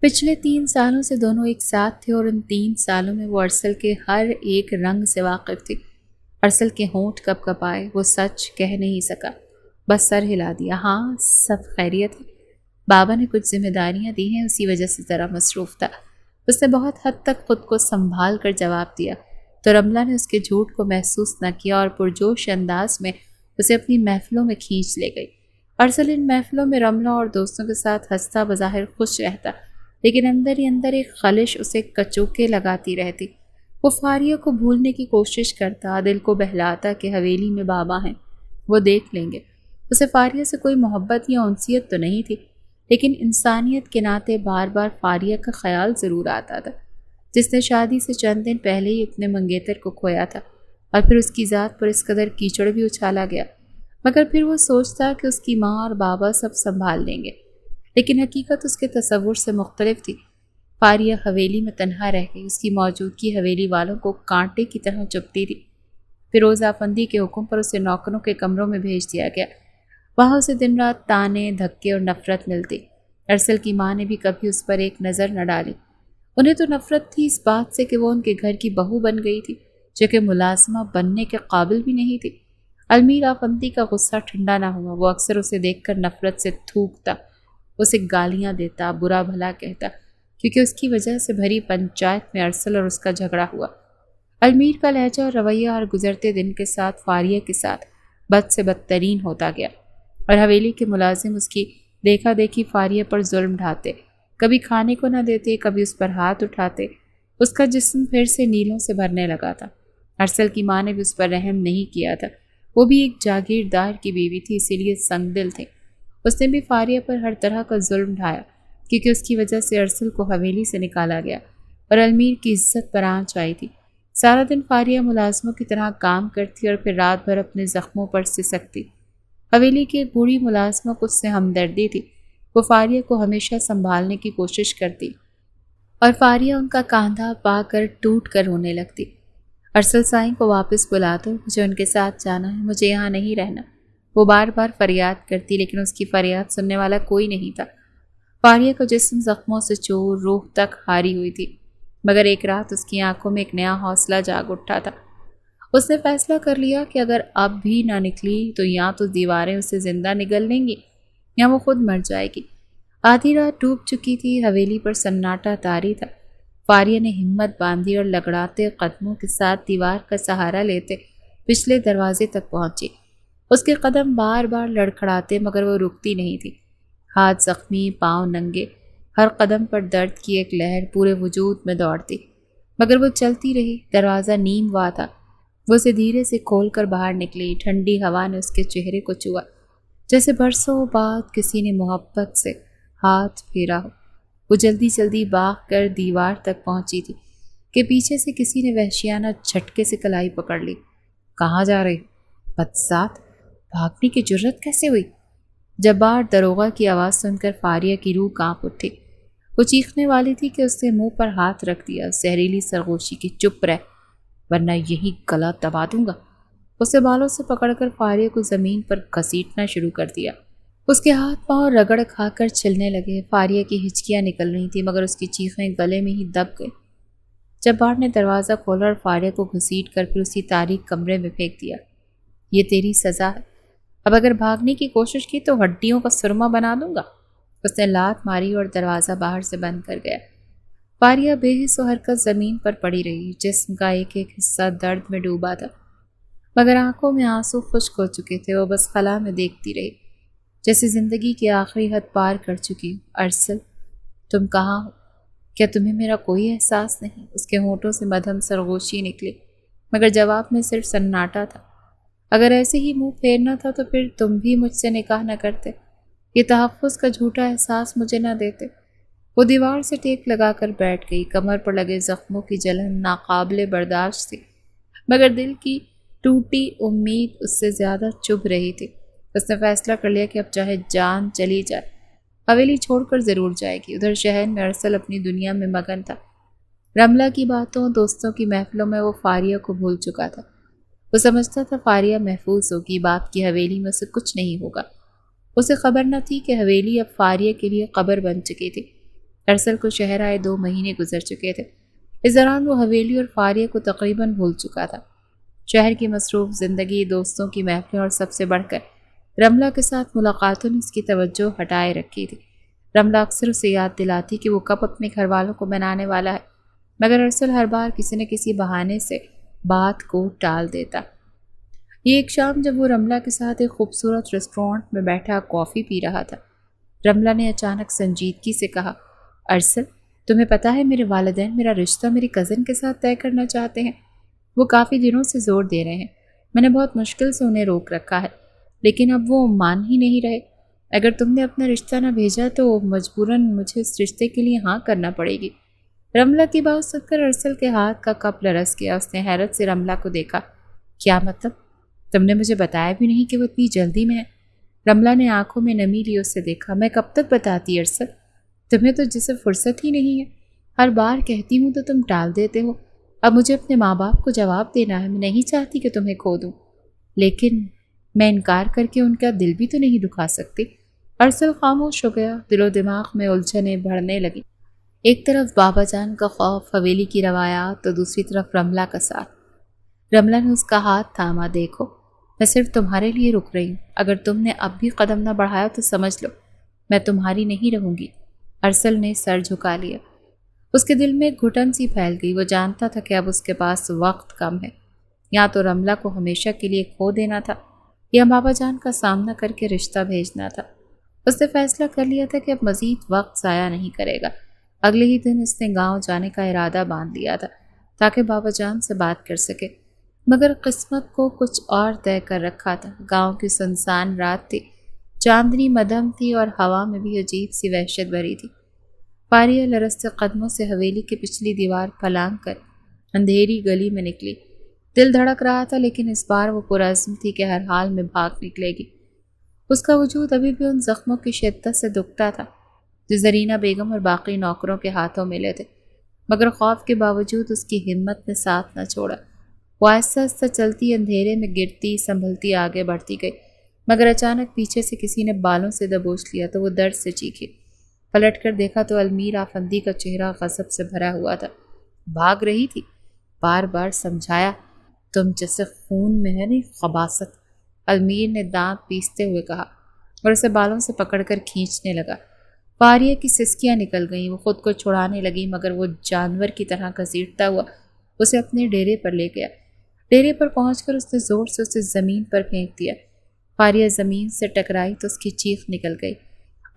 پچھلے 3 سالوں سے دونوں ایک ساتھ تھے اور ان 3 سالوں میں وہ ارسل کے ہر ایک رنگ سے واقف تھی۔ ارسل کے ہونٹ کپ کپ آئے، وہ سچ کہہ نہیں سکا، بس سر ہلا دیا۔ ہاں سب خیریت ہے، بابا نے کچھ ذمہ داریاں دی ہیں، اسی وجہ سے ذرا مصروف تھا۔ اس نے بہت حد تک خود کو سنبھال کر جواب دیا تو رملہ نے اس کے جھوٹ کو محسوس نہ کیا اور پرجوش انداز میں اسے اپنی محفلوں میں کھینچ لے گئی۔ ارسل ان محفلوں میں رملہ اور دوستوں کے ساتھ ہنستا بظاہر خوش رہتا، لیکن اندر ہی اندر ایک خلش اسے کچوکے لگاتی رہتی۔ وہ فاریہ کو بھولنے کی کوشش کرتا، دل کو بہلاتا کہ حویلی میں بابا ہیں، وہ دیکھ لیں گے۔ اسے فاریہ سے کوئی محبت یا انسیت تو نہیں تھی، لیکن انسانیت کے ناطے بار بار فاریہ کا خیال ضرور آتا تھا، جس نے شادی سے چند دن پہلے ہی اپنے منگیتر کو کھویا تھا، اور پھر اس کی ذات پر اس قدر کیچڑ بھی اچھالا گیا۔ مگر پھر وہ سوچتا کہ اس کی ماں اور بابا سب سنبھال لیں گے، لیکن حقیقت اس کے تصور سے مختلف تھی۔ فاریہ حویلی میں تنہا رہ گئی، اس کی موجودگی حویلی والوں کو کانٹے کی طرح چبھتی تھی۔ فیروز آفندی کے حکم پر اسے نوکروں کے کمروں میں بھیج دیا گیا، وہاں اسے دن رات تانے، دھکے اور نفرت ملتی۔ ارسل کی ماں نے بھی کبھی اس پر ایک نظر نہ ڈالی۔ انہیں تو نفرت تھی اس بات سے کہ وہ ان کے گھر کی بہو بن گئی تھی، جو کہ ملازمہ بننے کے قابل بھی نہیں تھی۔ المیر آفندی کا غصہ ٹھنڈا نہ ہوا، وہ اکثر اسے دیکھ کر نفرت سے تھوکتا، اسے گالیاں دیتا، برا بھلا کہتا، کیونکہ اس کی وجہ سے بھری پنچایت میں ارسل اور اس کا جھگڑا ہوا۔ المیر کا لہجہ اور رویہ اور گزرتے دن کے ساتھ فاریہ کے ساتھ بد سے بدترین ہوتا گیا، اور حویلی کے ملازم اس کی دیکھا دیکھی فاریہ پر ظلم ڈھاتے، کبھی کھانے کو نہ دیتے، کبھی اس پر ہاتھ اٹھاتے۔ اس کا جسم پھر سے نیلوں سے بھرنے لگا تھا۔ ارسل کی ماں نے بھی اس پر رحم نہیں کیا تھا، وہ بھی ایک جاگیردار کی بیوی تھی، اسی لیے سنگ دل تھی۔ اس نے بھی فاریہ پر ہر طرح کا ظلم ڈھایا، کیونکہ اس کی وجہ سے ارسل کو حویلی سے نکالا گیا اور المیر کی عزت پر آنچ آئی تھی۔ سارا دن فاریہ ملازموں کی طرح کام کرتی اور پھر رات بھر اپنے زخموں پر سسکتی۔ حویلی کی ایک بوڑھی ملازمہ کو اس سے ہمدردی تھی، وہ فاریہ کو ہمیشہ سنبھالنے کی کوشش کرتی اور فاریہ ان کا کاندھا پا کر ٹوٹ کر رونے لگتی۔ ارسل سائیں کو واپس بلا دو، مجھے ان کے ساتھ جانا ہے، مجھے یہاں نہیں رہنا، وہ بار بار فریاد کرتی، لیکن اس کی فریاد سننے والا کوئی نہیں تھا۔ فاریہ کا جسم زخموں سے چور، روح تک ہاری ہوئی تھی، مگر ایک رات اس کی آنکھوں میں ایک نیا حوصلہ جاگ اٹھا تھا۔ اس نے فیصلہ کر لیا کہ اگر اب بھی نہ نکلی تو یا تو دیواریں اسے زندہ نگل لیں گی یا وہ خود مر جائے گی۔ آدھی رات ڈوب چکی تھی، حویلی پر سناٹا طاری تھا۔ فاریہ نے ہمت باندھی اور لگڑاتے قدموں کے ساتھ دیوار کا سہارا لیتے پچھلے دروازے تک پہنچی۔ اس کے قدم بار بار لڑکھڑاتے مگر وہ رکتی نہیں تھی، ہاتھ زخمی، پاؤں ننگے، ہر قدم پر درد کی ایک لہر پورے وجود میں دوڑتی، مگر وہ چلتی رہی۔ دروازہ نیم وا تھا، وہ اسے دھیرے سے کھول کر باہر نکلی۔ ٹھنڈی ہوا نے اس کے چہرے کو چھوا، جیسے برسوں بعد کسی نے محبت سے ہاتھ پھیرا ہو۔ وہ جلدی جلدی بھاگ کر دیوار تک پہنچی تھی کہ پیچھے سے کسی نے وحشیانہ جھٹکے سے کلائی پکڑ لی۔ کہاں جا رہی؟ بدذات، بھاگنے کی جرت کیسے ہوئی؟ جبار دروغہ کی آواز سن کر فاریہ کی روح کانپ اٹھی۔ وہ چیخنے والی تھی کہ اس نے منہ پر ہاتھ رکھ دیا، زہریلی سرگوشی کی چپ رہ ورنہ یہی گلا دبا دوں گا۔ اسے بالوں سے پکڑ کر فاریہ کو زمین پر گھسیٹنا شروع کر دیا۔ اس کے ہاتھ پاؤں رگڑ کھا کر چلنے لگے۔ فاریہ کی ہچکیاں نکل رہی تھیں مگر اس کی چیخیں گلے میں ہی دب گئی۔ جبار نے دروازہ کھولا اور فاریہ کو گھسیٹ کر پھر اسی تاریک کمرے میں پھینک دیا۔ یہ تیری سزا ہے، اب اگر بھاگنے کی کوشش کی تو ہڈیوں کا سرما بنا دوں گا۔ اس نے لات ماری اور دروازہ باہر سے بند کر گیا۔ فاریہ بے حس و حرکت زمین پر پڑی رہی، جسم کا ایک ایک حصہ درد میں ڈوبا تھا، مگر آنکھوں میں آنسو خشک ہو چکے تھے۔ وہ بس خلا میں دیکھتی رہی، جیسے زندگی کی آخری حد پار کر چکی ہوں۔ ارسل، تم کہاں ہو؟ کیا تمہیں میرا کوئی احساس نہیں؟ اس کے ہونٹوں سے مدھم سرگوشی نکلی، مگر جواب میں صرف سناٹا تھا۔ اگر ایسے ہی منہ پھیرنا تھا تو پھر تم بھی مجھ سے نکاح نہ کرتے، یہ تحفظ کا جھوٹا احساس مجھے نہ دیتے۔ وہ دیوار سے ٹیک لگا کر بیٹھ گئی۔ کمر پر لگے زخموں کی جلن ناقابل برداشت تھی، مگر دل کی ٹوٹی امید اس سے زیادہ چبھ رہی تھی۔ اس نے فیصلہ کر لیا کہ اب چاہے جان چلی جائے، حویلی چھوڑ کر ضرور جائے گی۔ ادھر شہر میں ارسل اپنی دنیا میں مگن تھا۔ رملہ کی باتوں، دوستوں کی محفلوں میں وہ فاریہ کو بھول چکا تھا۔ وہ سمجھتا تھا فاریہ محفوظ ہوگی، باپ کی حویلی میں اسے کچھ نہیں ہوگا۔ اسے خبر نہ تھی کہ حویلی اب فاریہ کے لیے قبر بن چکی تھی۔ ارسل کو شہر آئے 2 مہینے گزر چکے تھے۔ اس دوران وہ حویلی اور فاریہ کو تقریباً بھول چکا تھا۔ شہر کی مصروف زندگی، دوستوں کی محفلیں اور سب سے بڑھ کر رملہ کے ساتھ ملاقاتوں نے اس کی توجہ ہٹائے رکھی تھی۔ رملہ اکثر اسے یاد دلاتی کہ وہ کب اپنے گھر والوں کو منانے والا ہے، مگر ارسل ہر بار کسی نہ کسی بہانے سے بات کو ٹال دیتا۔ یہ ایک شام جب وہ رملہ کے ساتھ ایک خوبصورت ریسٹورانٹ میں بیٹھا کافی پی رہا تھا، رملہ نے اچانک سنجیدگی سے کہا، ارسل، تمہیں پتہ ہے میرے والدین میرا رشتہ میری کزن کے ساتھ طے کرنا چاہتے ہیں۔ وہ کافی دنوں سے زور دے رہے ہیں، میں نے بہت مشکل سے انہیں روک رکھا ہے، لیکن اب وہ مان ہی نہیں رہے۔ اگر تم نے اپنا رشتہ نہ بھیجا تو مجبوراً مجھے اس رشتے کے لیے ہاں کرنا پڑے گی۔ رملہ کی بات سن کر ارسل کے ہاتھ کا کپ لرز گیا۔ اس نے حیرت سے رملہ کو دیکھا۔ کیا مطلب؟ تم نے مجھے بتایا بھی نہیں کہ وہ اتنی جلدی میں ہے؟ رملہ نے آنکھوں میں نمی لی اس سے دیکھا۔ میں کب تک بتاتی ارسل؟ تمہیں تو جسے فرصت ہی نہیں ہے، ہر بار کہتی ہوں تو تم ٹال دیتے ہو۔ اب مجھے اپنے ماں باپ کو جواب دینا ہے، میں نہیں چاہتی کہ تمہیں کھو دوں، لیکن میں انکار کر کے ان کا دل بھی تو نہیں دکھا سکتی۔ ارسل خاموش ہو گیا۔ دل و دماغ میں الجھنیں بڑھنے لگی۔ ایک طرف بابا جان کا خوف، حویلی کی روایات، تو دوسری طرف رملہ کا ساتھ۔ رملہ نے اس کا ہاتھ تھاما۔ دیکھو، میں صرف تمہارے لیے رک رہی ہوں، اگر تم نے اب بھی قدم نہ بڑھایا تو سمجھ لو میں تمہاری نہیں رہوں گی۔ ارسل نے سر جھکا لیا۔ اس کے دل میں ایک گھٹن سی پھیل گئی۔ وہ جانتا تھا کہ اب اس کے پاس وقت کم ہے، یا تو رملہ کو ہمیشہ کے لیے کھو دینا تھا یا بابا جان کا سامنا کر کے رشتہ بھیجنا تھا۔ اس نے فیصلہ کر لیا تھا کہ اب مزید وقت ضائع نہیں کرے گا۔ اگلے ہی دن اس نے گاؤں جانے کا ارادہ باندھ لیا تھا تاکہ بابا جان سے بات کر سکے، مگر قسمت کو کچھ اور طے کر رکھا تھا۔ گاؤں کی سنسان رات تھی، چاندنی مدھم تھی اور ہوا میں بھی عجیب سی وحشت بھری تھی۔ فاریہ لرزتے قدموں سے حویلی کی پچھلی دیوار پھلانگ کر اندھیری گلی میں نکلی۔ دل دھڑک رہا تھا، لیکن اس بار وہ پرعزم تھی کہ ہر حال میں بھاگ نکلے گی۔ اس کا وجود ابھی بھی ان زخموں کی شدت سے دکھتا تھا جو زرینہ بیگم اور باقی نوکروں کے ہاتھوں ملے تھے، مگر خوف کے باوجود اس کی ہمت نے ساتھ نہ چھوڑا۔ وہ آہستہ آہستہ چلتی، اندھیرے میں گرتی سنبھلتی آگے بڑھتی گئی، مگر اچانک پیچھے سے کسی نے بالوں سے دبوچ لیا تو وہ درد سے چیخی۔ پلٹ کر دیکھا تو المیر آفندی کا چہرہ غضب سے بھرا ہوا تھا۔ بھاگ رہی تھی، بار بار سمجھایا، تم جیسے خون میں ہے نہیں خباثت، المیر نے دانت پیستے ہوئے کہا اور اسے بالوں سے پکڑ کر کھینچنے لگا۔ فاریہ کی سسکیاں نکل گئیں۔ وہ خود کو چھڑانے لگی، مگر وہ جانور کی طرح گھسیٹتا ہوا اسے اپنے ڈیرے پر لے گیا۔ ڈیرے پر پہنچ کر اس نے زور سے اسے زمین پر پھینک دیا۔ فاریہ زمین سے ٹکرائی تو اس کی چیخ نکل گئی۔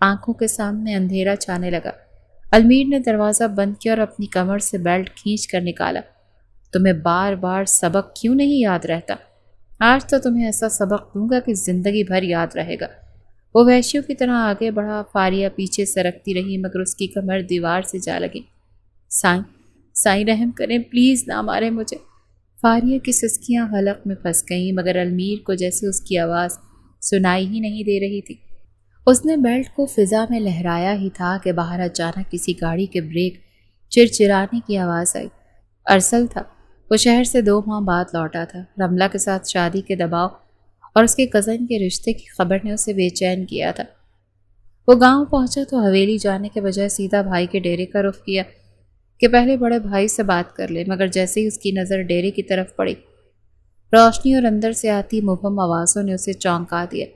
آنکھوں کے سامنے اندھیرا چھانے لگا۔ المیر نے دروازہ بند کیا اور اپنی کمر سے بیلٹ کھینچ کر نکالا۔ تمہیں بار بار سبق کیوں نہیں یاد رہتا؟ آج تو تمہیں ایسا سبق دوں گا کہ زندگی بھر یاد رہے گا۔ وہ وحشیوں کی طرح آگے بڑھا۔ فاریہ پیچھے سرکتی رہی، مگر اس کی کمر دیوار سے جا لگی۔ سائیں رحم کریں، پلیز نہ مارے مجھے۔ فاریہ کی سسکیاں حلق میں پھنس گئیں، مگر المیر کو جیسے اس کی آواز سنائی ہی نہیں دے رہی تھی۔ اس نے بیلٹ کو فضا میں لہرایا ہی تھا کہ باہر اچانک کسی گاڑی کے بریک چرچرانے کی آواز آئی۔ ارسل تھا۔ وہ شہر سے 2 ماہ بعد لوٹا تھا۔ رملہ کے ساتھ شادی کے دباؤ اور اس کے کزن کے رشتے کی خبر نے اسے بے چین کیا تھا۔ وہ گاؤں پہنچا تو حویلی جانے کے بجائے سیدھا بھائی کے ڈیرے کا رخ کیا کہ پہلے بڑے بھائی سے بات کر لے، مگر جیسے ہی اس کی نظر ڈیرے کی طرف پڑی، روشنی اور اندر سے آتی مبہم آوازوں نے اسے چونکا دیا۔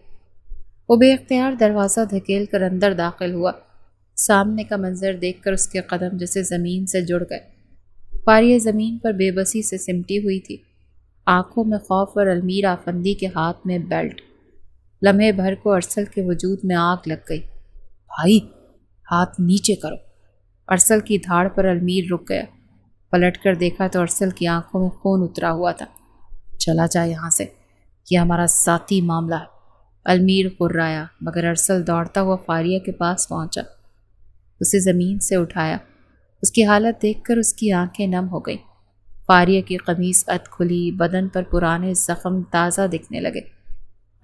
وہ بے اختیار دروازہ دھکیل کر اندر داخل ہوا۔ سامنے کا منظر دیکھ کر اس کے قدم جیسے زمین سے جڑ گئے۔ فاریہ زمین پر بے بسی سے سمٹی ہوئی تھی، آنکھوں میں خوف اور المیر آفندی کے ہاتھ میں بیلٹ۔ لمحے بھر کو ارسل کے وجود میں آگ لگ گئی۔ بھائی، ہاتھ نیچے کرو۔ ارسل کی دھاڑ پر المیر رک گیا۔ پلٹ کر دیکھا تو ارسل کی آنکھوں میں خون اترا ہوا تھا۔ چلا جا یہاں سے، یہ ہمارا ذاتی معاملہ ہے۔ المیر قرایا، مگر ارسل دوڑتا ہوا فاریہ کے پاس پہنچا، اسے زمین سے اٹھایا۔ اس کی حالت دیکھ کر اس کی آنکھیں نم ہو گئیں۔ فاریہ کی قمیص اد کھلی، بدن پر پرانے زخم تازہ دکھنے لگے۔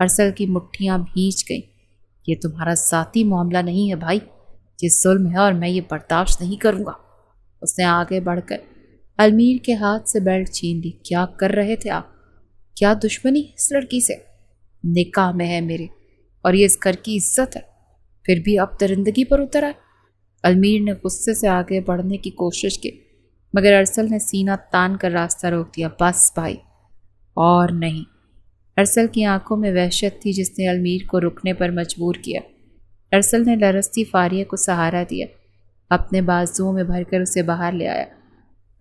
ارسل کی مٹھیاں بھیج گئیں۔ یہ تمہارا ذاتی معاملہ نہیں ہے بھائی، یہ ظلم ہے اور میں یہ برداشت نہیں کروں گا۔ اس نے آگے بڑھ کر المیر کے ہاتھ سے بیلٹ چھین لی۔ کیا کر رہے تھے آپ؟ کیا دشمنی اس لڑکی سے؟ نکاح میں ہے میرے، اور یہ اس گھر کی عزت ہے، پھر بھی اب درندگی پر اتر آئے۔ المیر نے غصے سے آگے بڑھنے کی کوشش کی، مگر ارسل نے سینہ تان کر راستہ روک دیا۔ بس بھائی، اور نہیں۔ ارسل کی آنکھوں میں وحشت تھی جس نے المیر کو رکنے پر مجبور کیا۔ ارسل نے لرزتی فاریہ کو سہارا دیا، اپنے بازوؤں میں بھر کر اسے باہر لے آیا۔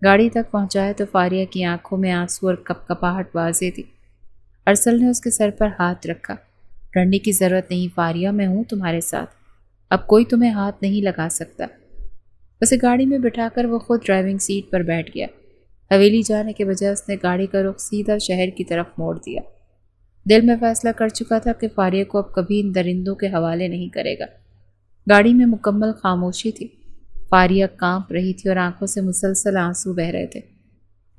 گاڑی تک پہنچایا تو فاریہ کی آنکھوں میں آنسو اور کپکپاہٹ واضح تھی۔ ارسل نے اس کے سر پر ہاتھ رکھا۔ ڈرنے کی ضرورت نہیں فاریہ، میں ہوں تمہارے ساتھ، اب کوئی تمہیں ہاتھ نہیں لگا سکتا۔ اسے گاڑی میں بٹھا کر وہ خود ڈرائیونگ سیٹ پر بیٹھ گیا۔ حویلی جانے کے بجائے اس نے گاڑی کا رخ سیدھا شہر کی طرف موڑ دیا۔ دل میں فیصلہ کر چکا تھا کہ فاریہ کو اب کبھی ان درندوں کے حوالے نہیں کرے گا۔ گاڑی میں مکمل خاموشی تھی۔ فاریہ کانپ رہی تھی اور آنکھوں سے مسلسل آنسو بہہ رہے تھے۔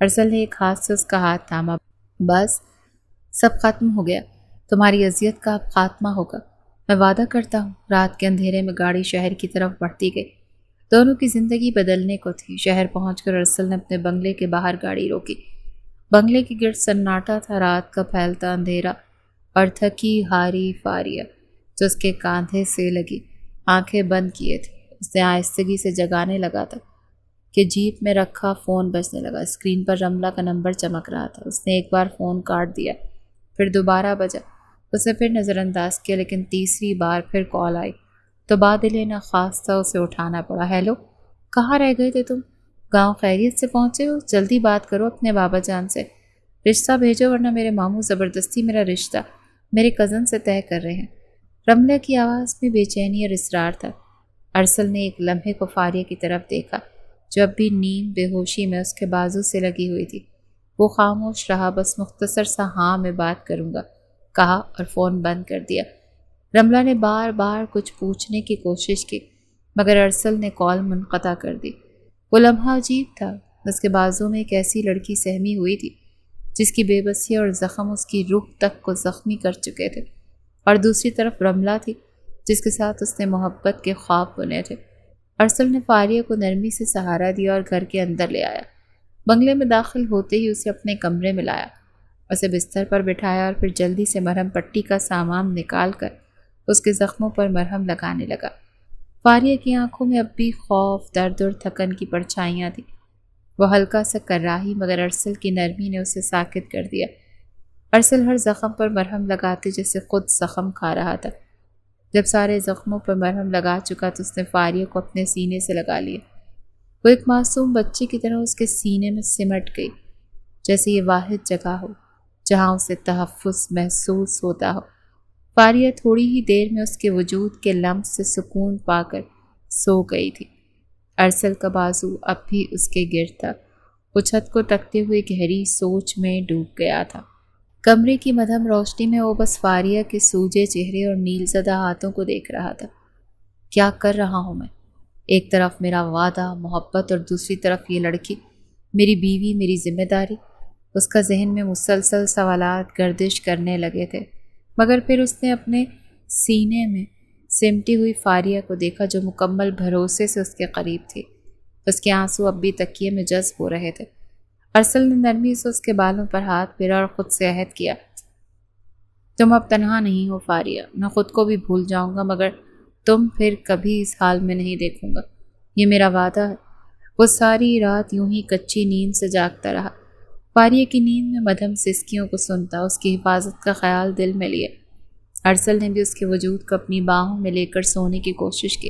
ارسل نے ایک ہاتھ سے اس کا ہاتھ تھاما۔ بس، سب ختم ہو گیا، تمہاری اذیت کا اب خاتمہ ہوگا، میں وعدہ کرتا ہوں۔ رات کے اندھیرے میں گاڑی شہر کی طرف بڑھتی گئی۔ دونوں کی زندگی بدلنے کو تھی۔ شہر پہنچ کر ارسل نے اپنے بنگلے کے باہر گاڑی روکی۔ بنگلے کے گرد سناٹا تھا، رات کا پھیلتا اندھیرا، اور تھکی ہاری فاریہ جو اس کے کاندھے سے لگی، آنکھیں بند کیے تھے۔ اس نے آہستگی سے جگانے لگا تھا کہ جیپ میں رکھا فون بجنے لگا۔ اسکرین پر رملہ کا نمبر چمک رہا تھا۔ اس نے ایک بار فون کاٹ دیا، پھر دوبارہ بجا۔ اسے پھر نظر انداز کیا، لیکن تیسری بار پھر کال آئی تو بادل ناخواستہ اسے اٹھانا پڑا۔ ہیلو، کہاں رہ گئے تھے تم؟ گاؤں خیریت سے پہنچے ہو؟ جلدی بات کرو اپنے بابا جان سے، رشتہ بھیجو ورنہ میرے ماموں زبردستی میرا رشتہ میرے کزن سے طے کر رہے ہیں۔ رملہ کی آواز میں بے چینی اور اصرار تھا۔ ارسل نے ایک لمحے کو فاریہ کی طرف دیکھا جو اب بھی نیم بے ہوشی میں اس کے بازو سے لگی ہوئی تھی۔ وہ خاموش رہا، بس مختصر سا ہاں میں بات کروں گا کہا اور فون بند کر دیا۔ رملہ نے بار بار کچھ پوچھنے کی کوشش کی، مگر ارسل نے کال منقطع کر دی۔ وہ لمحہ عجیب تھا، اس کے بازو میں ایک ایسی لڑکی سہمی ہوئی تھی جس کی بے بسی اور زخم اس کی روح تک کو زخمی کر چکے تھے، اور دوسری طرف رملہ تھی جس کے ساتھ اس نے محبت کے خواب بنے تھے۔ ارسل نے فاریہ کو نرمی سے سہارا دیا اور گھر کے اندر لے آیا۔ بنگلے میں داخل ہوتے ہی اسے اپنے کمرے میں لایا، اسے بستر پر بٹھایا اور پھر جلدی سے مرہم پٹی کا سامان نکال کر اس کے زخموں پر مرہم لگانے لگا۔ فاریہ کی آنکھوں میں اب بھی خوف، درد اور تھکن کی پرچھائیاں تھیں۔ وہ ہلکا سا کراہی، مگر ارسل کی نرمی نے اسے ساکت کر دیا۔ ارسل ہر زخم پر مرہم لگاتے جیسے خود زخم کھا رہا تھا۔ جب سارے زخموں پر مرہم لگا چکا تو اس نے فاریہ کو اپنے سینے سے لگا لیا۔ وہ ایک معصوم بچے کی طرح اس کے سینے میں سمٹ گئی، جیسے یہ واحد جگہ ہو جہاں اسے تحفظ محسوس ہوتا ہو۔ فاریہ تھوڑی ہی دیر میں اس کے وجود کے لمس سے سکون پا کر سو گئی تھی۔ ارسل کا بازو اب بھی اس کے گرد تھا۔ وہ چھت کو تکتے ہوئے گہری سوچ میں ڈوب گیا تھا۔ کمرے کی مدھم روشنی میں وہ بس فاریہ کے سوجے چہرے اور نیل زدہ ہاتھوں کو دیکھ رہا تھا۔ کیا کر رہا ہوں میں؟ ایک طرف میرا وعدہ، محبت، اور دوسری طرف یہ لڑکی، میری بیوی، میری ذمہ داری۔ اس کا ذہن میں مسلسل سوالات گردش کرنے لگے تھے، مگر پھر اس نے اپنے سینے میں سمٹی ہوئی فاریہ کو دیکھا جو مکمل بھروسے سے اس کے قریب تھی۔ اس کے آنسو اب بھی تکیے میں جذب ہو رہے تھے۔ ارسل نے نرمی سے اس کے بالوں پر ہاتھ پھیرا اور خود سے عہد کیا، تم اب تنہا نہیں ہو فاریہ، میں خود کو بھی بھول جاؤں گا مگر تم پھر کبھی اس حال میں نہیں دیکھوں گا، یہ میرا وعدہ ہے۔ وہ ساری رات یوں ہی کچی نیند سے جاگتا رہا، فاریہ کی نیند میں مدھم سسکیوں کو سنتا، اس کی حفاظت کا خیال دل میں لیے۔ ارسل نے بھی اس کے وجود کو اپنی باہوں میں لے کر سونے کی کوشش کی،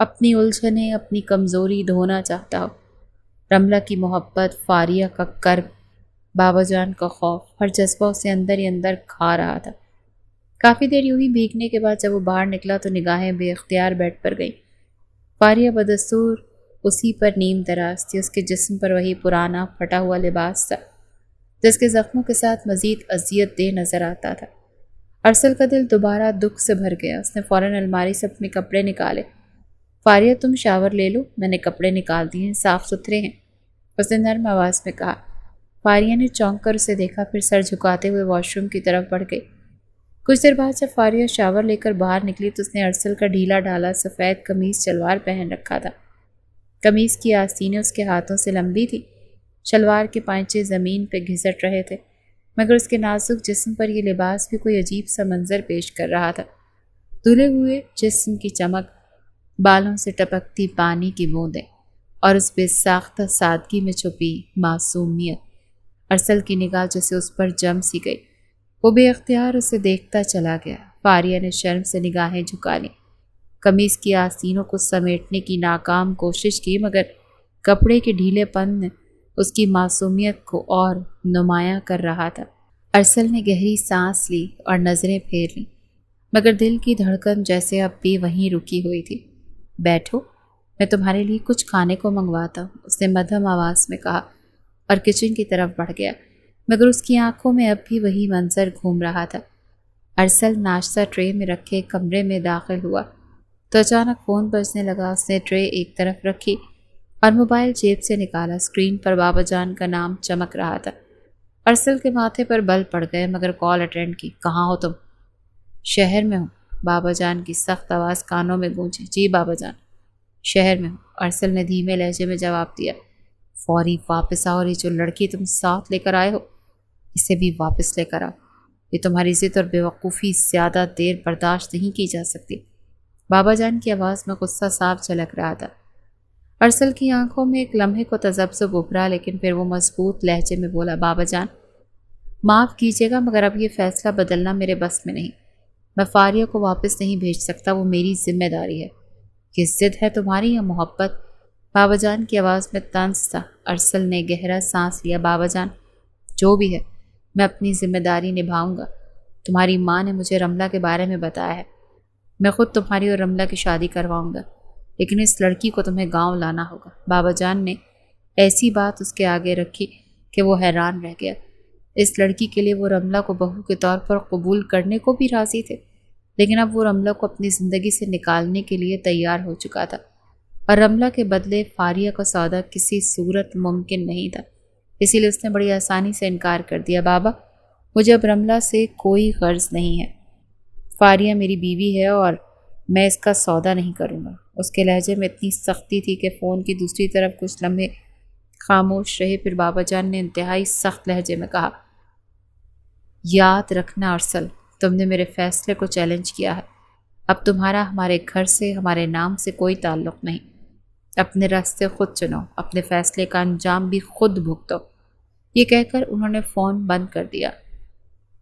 اپنی الجھنیں، اپنی کمزوری دھونا چاہتا ہو۔ رملہ کی محبت، فاریہ کا کرب، بابا جان کا خوف، ہر جذبہ اسے اندر ہی اندر کھا رہا تھا۔ کافی دیر یوں ہی بھیگنے کے بعد جب وہ باہر نکلا تو نگاہیں بے اختیار بیڈ پر گئیں۔ فاریہ بدستور اسی پر نیم دراز تھی، اس کے جسم پر وہی پرانا پھٹا ہوا لباس تھا جس کے زخموں کے ساتھ مزید اذیت دہ نظر آتا تھا۔ ارسل کا دل دوبارہ دکھ سے بھر گیا۔ اس نے فوراً الماری سے اپنے کپڑے نکالے۔ فاریہ تم شاور لے لو، میں نے کپڑے نکال دیے ہیں، صاف ستھرے ہیں، اس نے نرم آواز میں کہا۔ فاریہ نے چونک کر اسے دیکھا، پھر سر جھکاتے ہوئے واش روم کی طرف بڑھ گئی۔ کچھ دیر بعد جب فاریہ شاور لے کر باہر نکلی تو اس نے ارسل کا ڈھیلا ڈھالا سفید قمیص شلوار پہن رکھا تھا۔ قمیص کی آستینیں اس کے ہاتھوں سے لمبی تھی، شلوار کے پائچے زمین پہ گھسٹ رہے تھے، مگر اس کے نازک جسم پر یہ لباس بھی کوئی عجیب سا منظر پیش کر رہا تھا۔ دھلے ہوئے جسم کی چمک، بالوں سے ٹپکتی پانی کی بوندیں اور اس بے ساختہ سادگی میں چھپی معصومیت۔ ارسل کی نگاہ جیسے اس پر جم سی گئی، وہ بے اختیار اسے دیکھتا چلا گیا۔ فاریہ نے شرم سے نگاہیں جھکا لیں، قمیص کی آستینوں کو سمیٹنے کی ناکام کوشش کی، مگر کپڑے کے ڈھیلے پن نے اس کی معصومیت کو اور نمایاں کر رہا تھا۔ ارسل نے گہری سانس لی اور نظریں پھیر لیں، مگر دل کی دھڑکن جیسے اب بھی وہیں رکی ہوئی تھی۔ بیٹھو، میں تمہارے لیے کچھ کھانے کو منگواتا ہوں، اس نے مدھم آواز میں کہا اور کچن کی طرف بڑھ گیا، مگر اس کی آنکھوں میں اب بھی وہی منظر گھوم رہا تھا۔ ارسل ناشتہ ٹرے میں رکھے کمرے میں داخل ہوا تو اچانک فون بجنے لگا۔ اس نے ٹرے ایک طرف رکھی اور موبائل جیب سے نکالا۔ اسکرین پر بابا جان کا نام چمک رہا تھا۔ ارسل کے ماتھے پر بل پڑ گئے، مگر کال اٹینڈ کی۔ کہاں ہو تم؟ شہر میں ہوں، بابا جان کی سخت آواز کانوں میں گونجی۔ جی بابا جان، شہر میں ہوں، ارسل نے دھیمے لہجے میں جواب دیا۔ فوری واپس آؤ، اور یہ جو لڑکی تم ساتھ لے کر آئے ہو اسے بھی واپس لے کر آؤ، یہ تمہاری ضد اور بیوقوفی زیادہ دیر برداشت نہیں کی جا سکتی۔ بابا جان کی آواز میں غصہ صاف جھلک رہا تھا۔ ارسل کی آنکھوں میں ایک لمحے کو تذبذب ابھرا، لیکن پھر وہ مضبوط لہجے میں بولا، بابا جان معاف کیجیے گا، مگر اب یہ فیصلہ بدلنا میرے بس میں نہیں۔ میں فاریہ کو واپس نہیں بھیج سکتا، وہ میری ذمہ داری ہے۔ یہ ضد ہے تمہاری یا محبت؟ بابا جان کی آواز میں طنز تھا۔ ارسل نے گہرا سانس لیا۔ بابا جان، جو بھی ہے میں اپنی ذمہ داری نبھاؤں گا۔ تمہاری ماں نے مجھے رملہ کے بارے میں بتایا ہے، میں خود تمہاری اور رملہ کی شادی کرواؤں گا، لیکن اس لڑکی کو تمہیں گاؤں لانا ہوگا۔ بابا جان نے ایسی بات اس کے آگے رکھی کہ وہ حیران رہ گیا۔ اس لڑکی کے لیے وہ رملہ کو بہو کے طور پر قبول کرنے کو بھی راضی تھے، لیکن اب وہ رملہ کو اپنی زندگی سے نکالنے کے لیے تیار ہو چکا تھا، اور رملہ کے بدلے فاریہ کا سودا کسی صورت ممکن نہیں تھا۔ اسی لیے اس نے بڑی آسانی سے انکار کر دیا۔ بابا، مجھے اب رملہ سے کوئی غرض نہیں ہے، فاریہ میری بیوی ہے اور میں اس کا سودا نہیں کروں گا۔ اس کے لہجے میں اتنی سختی تھی کہ فون کی دوسری طرف کچھ لمحے خاموش رہے، پھر بابا جان نے انتہائی سخت لہجے میں کہا، یاد رکھنا ارسل، تم نے میرے فیصلے کو چیلنج کیا ہے، اب تمہارا ہمارے گھر سے، ہمارے نام سے کوئی تعلق نہیں۔ اپنے راستے خود چنو، اپنے فیصلے کا انجام بھی خود بھگتو۔ یہ کہہ کر انہوں نے فون بند کر دیا۔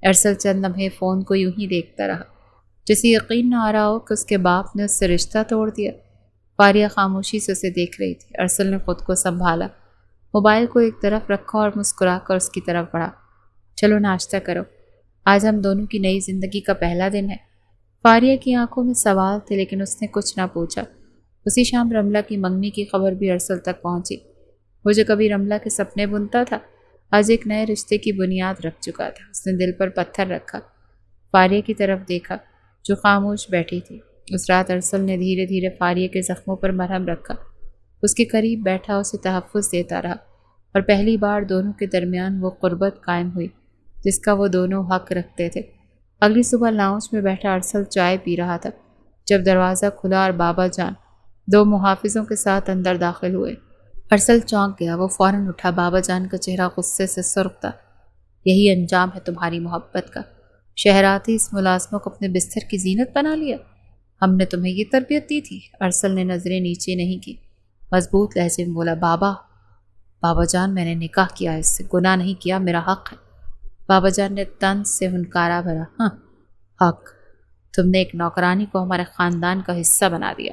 ارسل چند لمحے فون کو یوں ہی دیکھتا رہا، جسے یقین نہ آ رہا ہو کہ اس کے باپ نے اس سے رشتہ توڑ دیا۔ فاریہ خاموشی سے اسے دیکھ رہی تھی۔ ارسل نے خود کو سنبھالا، موبائل کو ایک طرف رکھا اور مسکرا کر اس کی طرف بڑھا۔ چلو ناشتہ کرو، آج ہم دونوں کی نئی زندگی کا پہلا دن ہے۔ فاریہ کی آنکھوں میں سوال تھے، لیکن اس نے کچھ نہ پوچھا۔ اسی شام رملہ کی منگنی کی خبر بھی ارسل تک پہنچی۔ وہ جو کبھی رملہ کے سپنے بنتا تھا، آج ایک نئے رشتے کی بنیاد رکھ چکا تھا۔ اس نے دل پر پتھر رکھا، فاریہ کی طرف دیکھا جو خاموش بیٹھی تھی۔ اس رات ارسل نے دھیرے دھیرے فاریہ کے زخموں پر مرہم رکھا، اس کے قریب بیٹھا اسے تحفظ دیتا رہا، اور پہلی بار دونوں کے درمیان وہ قربت قائم ہوئی جس کا وہ دونوں حق رکھتے تھے۔ اگلی صبح لاؤنج میں بیٹھا ارسل چائے پی رہا تھا جب دروازہ کھلا اور بابا جان دو محافظوں کے ساتھ اندر داخل ہوئے۔ ارسل چونک گیا، وہ فوراً اٹھا۔ بابا جان کا چہرہ غصے سے سرخ تھا۔ یہی انجام ہے تمہاری محبت کا؟ شہراتی اس ملازموں کو اپنے بستر کی زینت بنا لیا؟ ہم نے تمہیں یہ تربیت دی تھی؟ ارسل نے نظریں نیچے نہیں کی، مضبوط لہجے میں بولا، بابا جان میں نے نکاح کیا، اس سے گناہ نہیں کیا، میرا حق ہے۔ بابا جان نے طنز سے ہنکارا بھرا، ہاں حق؟ تم نے ایک نوکرانی کو ہمارے خاندان کا حصہ بنا دیا،